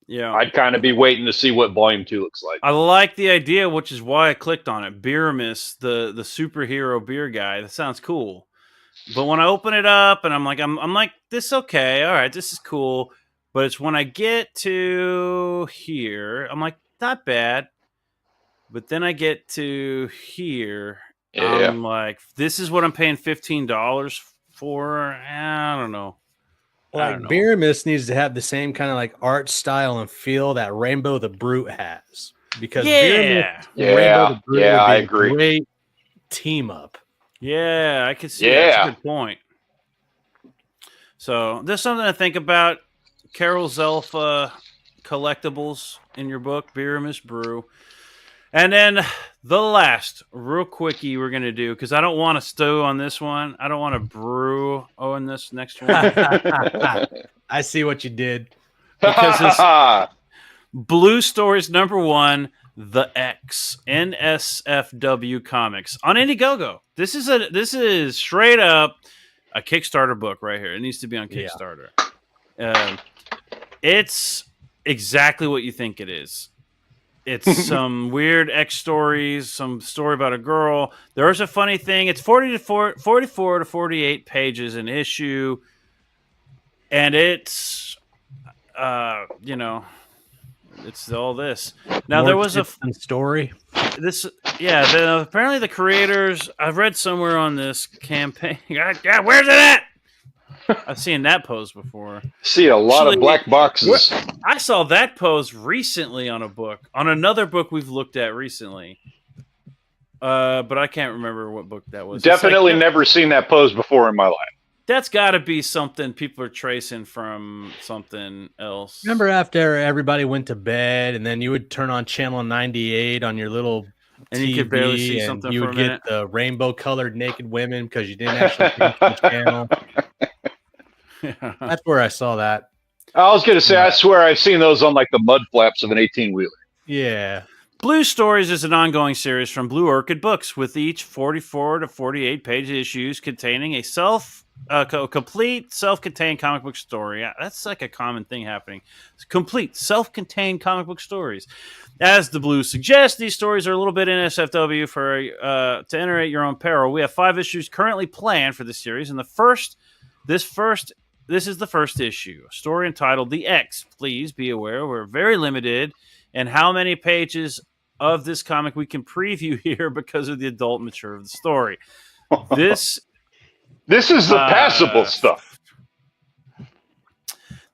Yeah, I'd kind of be waiting to see what Volume 2 looks like. I like the idea, which is why I clicked on it. Beerimus, the superhero beer guy. That sounds cool. But when I open it up, and I'm like, this okay, all right, this is cool. But it's when I get to here, I'm like, not bad. But then I get to here, I'm like, this is what I'm paying $15 for. I don't know. Like Beerimus needs to have the same kind of like art style and feel that Rainbow the Brute has. Because Rainbow the Brute would be I agree. A great team up. Yeah, I could see that. That's a good point. So there's something to think about. Carol Zelpha collectibles in your book, Beerimus Brew. And then the last real quickie we're going to do, because I don't want to stew on this one. I don't want to brew on this next one. I see what you did. Because it's Blue Stories number 1, The X, NSFW Comics on Indiegogo. This is straight up a Kickstarter book right here. It needs to be on Kickstarter. It's exactly what you think it is. It's some weird X stories, some story about a girl. There's a funny thing. It's 44 to 48 pages an issue. And it's, it's all this. Now, there was a story. Apparently the creators, I've read somewhere on this campaign. God, where's it at? I've seen that pose before. See a lot of black boxes. I saw that pose recently on a book, on another book we've looked at recently. but I can't remember what book that was. Definitely never seen that pose before in my life. That's got to be something people are tracing from something else. Remember after everybody went to bed, and then you would turn on channel 98 on your little and TV, you could barely see and something you for would a get minute. the rainbow-colored naked women because you didn't actually change the channel. Yeah. That's where I saw that. I was going to say, I swear I've seen those on like the mud flaps of an 18-wheeler. Yeah. Blue Stories is an ongoing series from Blue Orchid Books, with each 44 to 48 page issues containing a complete self-contained comic book story. That's like a common thing happening. Complete self-contained comic book stories. As the Blue suggests, these stories are a little bit NSFW to enter at your own peril. We have 5 issues currently planned for the series, and this is the first issue, a story entitled The X. Please be aware we're very limited in how many pages of this comic we can preview here because of the adult mature of the story. This is the passable stuff.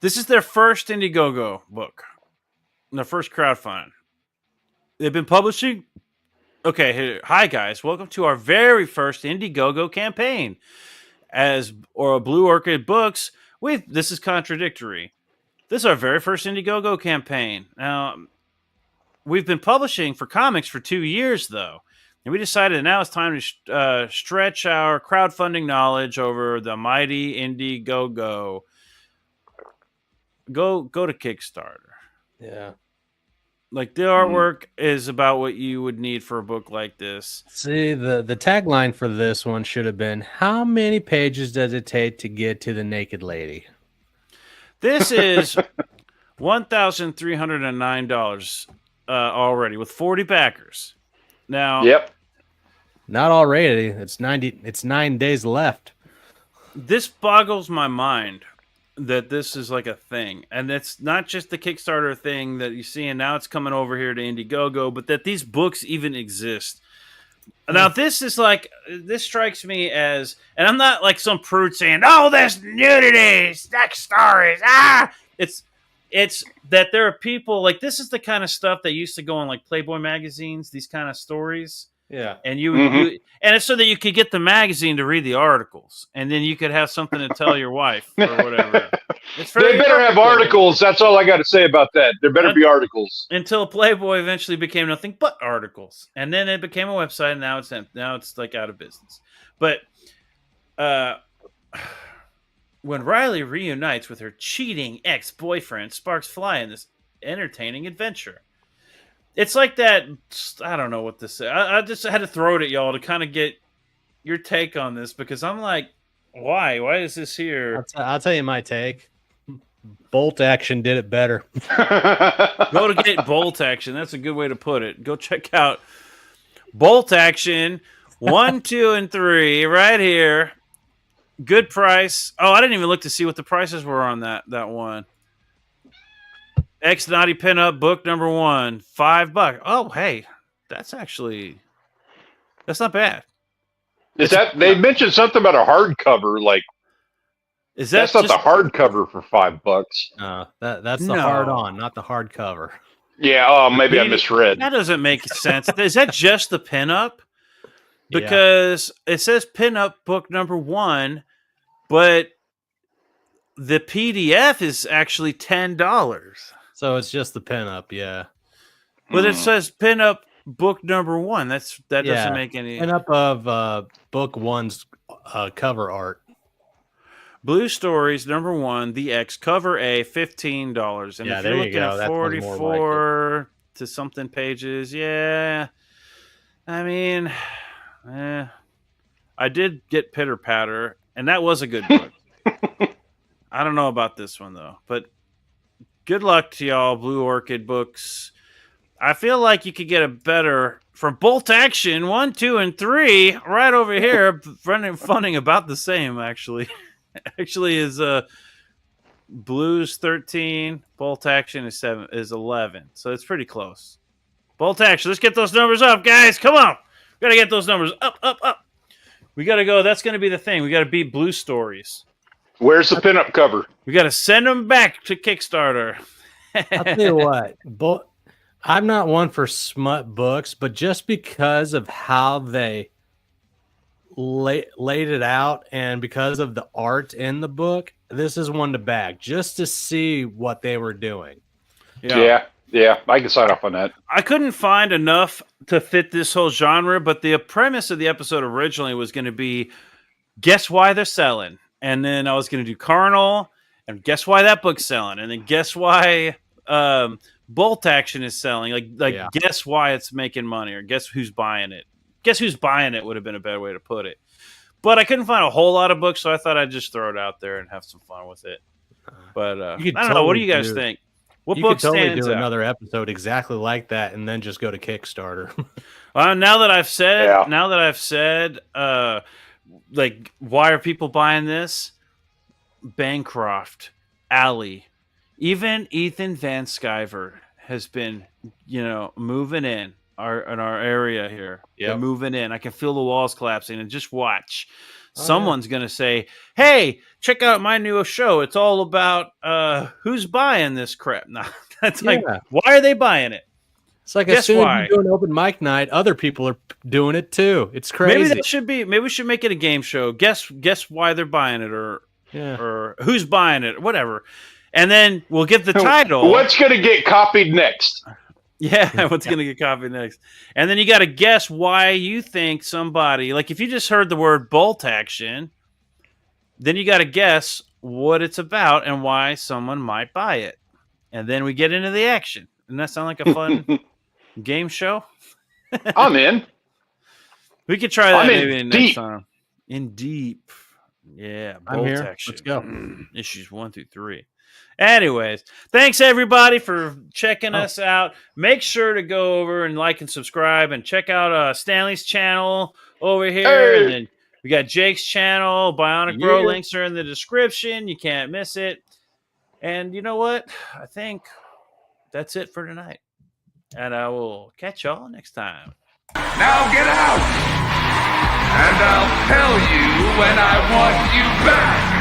This is their first Indiegogo book, their first crowdfund. They've been publishing. Okay, hi guys, welcome to our very first Indiegogo campaign. Blue Orchid Books, this is contradictory. This is our very first Indiegogo campaign. Now, we've been publishing for comics for 2 years, though, and we decided now it's time to stretch our crowdfunding knowledge over the mighty Indiegogo. Go to Kickstarter. Yeah. Like, the artwork is about what you would need for a book like this. See, the tagline for this one should have been, how many pages does it take to get to the naked lady? This is $1,309 already with 40 backers. Now, yep. Not already. It's 9 days left. This boggles my mind that this is like a thing, and it's not just the Kickstarter thing that you see, and now it's coming over here to Indiegogo, but that these books even exist. Now, this strikes me as, and I'm not like some prude saying, "Oh, there's nudity, sex stories." It's that there are people like this is the kind of stuff that used to go on like Playboy magazines. These kind of stories. Yeah, and and it's so that you could get the magazine to read the articles, and then you could have something to tell your wife or whatever. They better have articles. That's all I got to say about that. There better be articles. Until Playboy eventually became nothing but articles, and then it became a website. And now it's like out of business. But when Riley reunites with her cheating ex-boyfriend, sparks fly in this entertaining adventure. It's like that. I don't know what to say. I just had to throw it at y'all to kind of get your take on this, because I'm like, why? Why is this here? I'll tell you my take. Bolt Action did it better. Go to get Bolt Action. That's a good way to put it. Go check out Bolt Action 1, 2, and 3 right here. Good price. Oh, I didn't even look to see what the prices were on that one. X Naughty Pinup book number 1, $5. Oh, hey, that's not bad. Is that they mentioned something about a hardcover? Like, that's not the hardcover for $5. That's the hard on, not the hardcover. Yeah. Oh, maybe I misread. That doesn't make sense. Is that just the pinup? Because it says pinup book number 1, but the PDF is actually $10. So it's just the pinup, yeah. But it says pinup book number 1. That doesn't make any pinup of book 1's cover art. Blue Stories number 1, The X, cover A, $15. And if you're looking at 44 to something pages, I mean, I did get Pitter Patter, and that was a good book. I don't know about this one though, but good luck to y'all, Blue Orchid Books. I feel like you could get a better from Bolt Action 1, 2, and 3 right over here, funding about the same actually. Actually, is Blues 13, Bolt Action is 11, so it's pretty close. Bolt Action, let's get those numbers up, guys. Come on, we gotta get those numbers up. We gotta go. That's gonna be the thing. We gotta beat Blue Stories. Where's the pinup cover? We gotta send them back to Kickstarter. I'll tell you what, I'm not one for smut books, but just because of how they laid it out and because of the art in the book, this is one to bag just to see what they were doing. Yeah, I can sign off on that. I couldn't find enough to fit this whole genre, but the premise of the episode originally was going to be, guess why they're selling? And then I was going to do Carnal, and guess why that book's selling? And then guess why Bolt Action is selling? Guess why it's making money, or guess who's buying it? Guess who's buying it would have been a better way to put it. But I couldn't find a whole lot of books, so I thought I'd just throw it out there and have some fun with it. But I don't know. What do you guys think? What book totally stands do out? another episode exactly like that, and then just go to Kickstarter. Now that I've said, like, why are people buying this? Bancroft, Alley, even Ethan Van Sciver has been, moving in our area here. Yep. They're moving in. I can feel the walls collapsing, and just watch. Someone's going to say, hey, check out my new show. It's all about who's buying this crap. Now, that's like, why are they buying it? It's like, as soon as you do an open mic night, other people are doing it too. It's crazy. Maybe we should make it a game show. Guess why they're buying it, or who's buying it, or whatever. And then we'll get the title. What's going to get copied next? Yeah, what's going to get copied next? And then you got to guess why you think somebody, like if you just heard the word Bolt Action, then you got to guess what it's about and why someone might buy it. And then we get into the action. Doesn't that sound like a fun game show? I'm in. We could try that maybe next deep. time. In deep. Yeah, I'm Bolt here. Action. Let's go. Issues 1 through 3. Anyways, thanks everybody for checking us out. Make sure to go over and like and subscribe, and check out Stanley's channel over here. Hey. And then we got Jake's channel, Bionic Bro. Links are in the description. You can't miss it. And you know what? I think that's it for tonight. And I will catch y'all next time. Now get out! And I'll tell you when I want you back!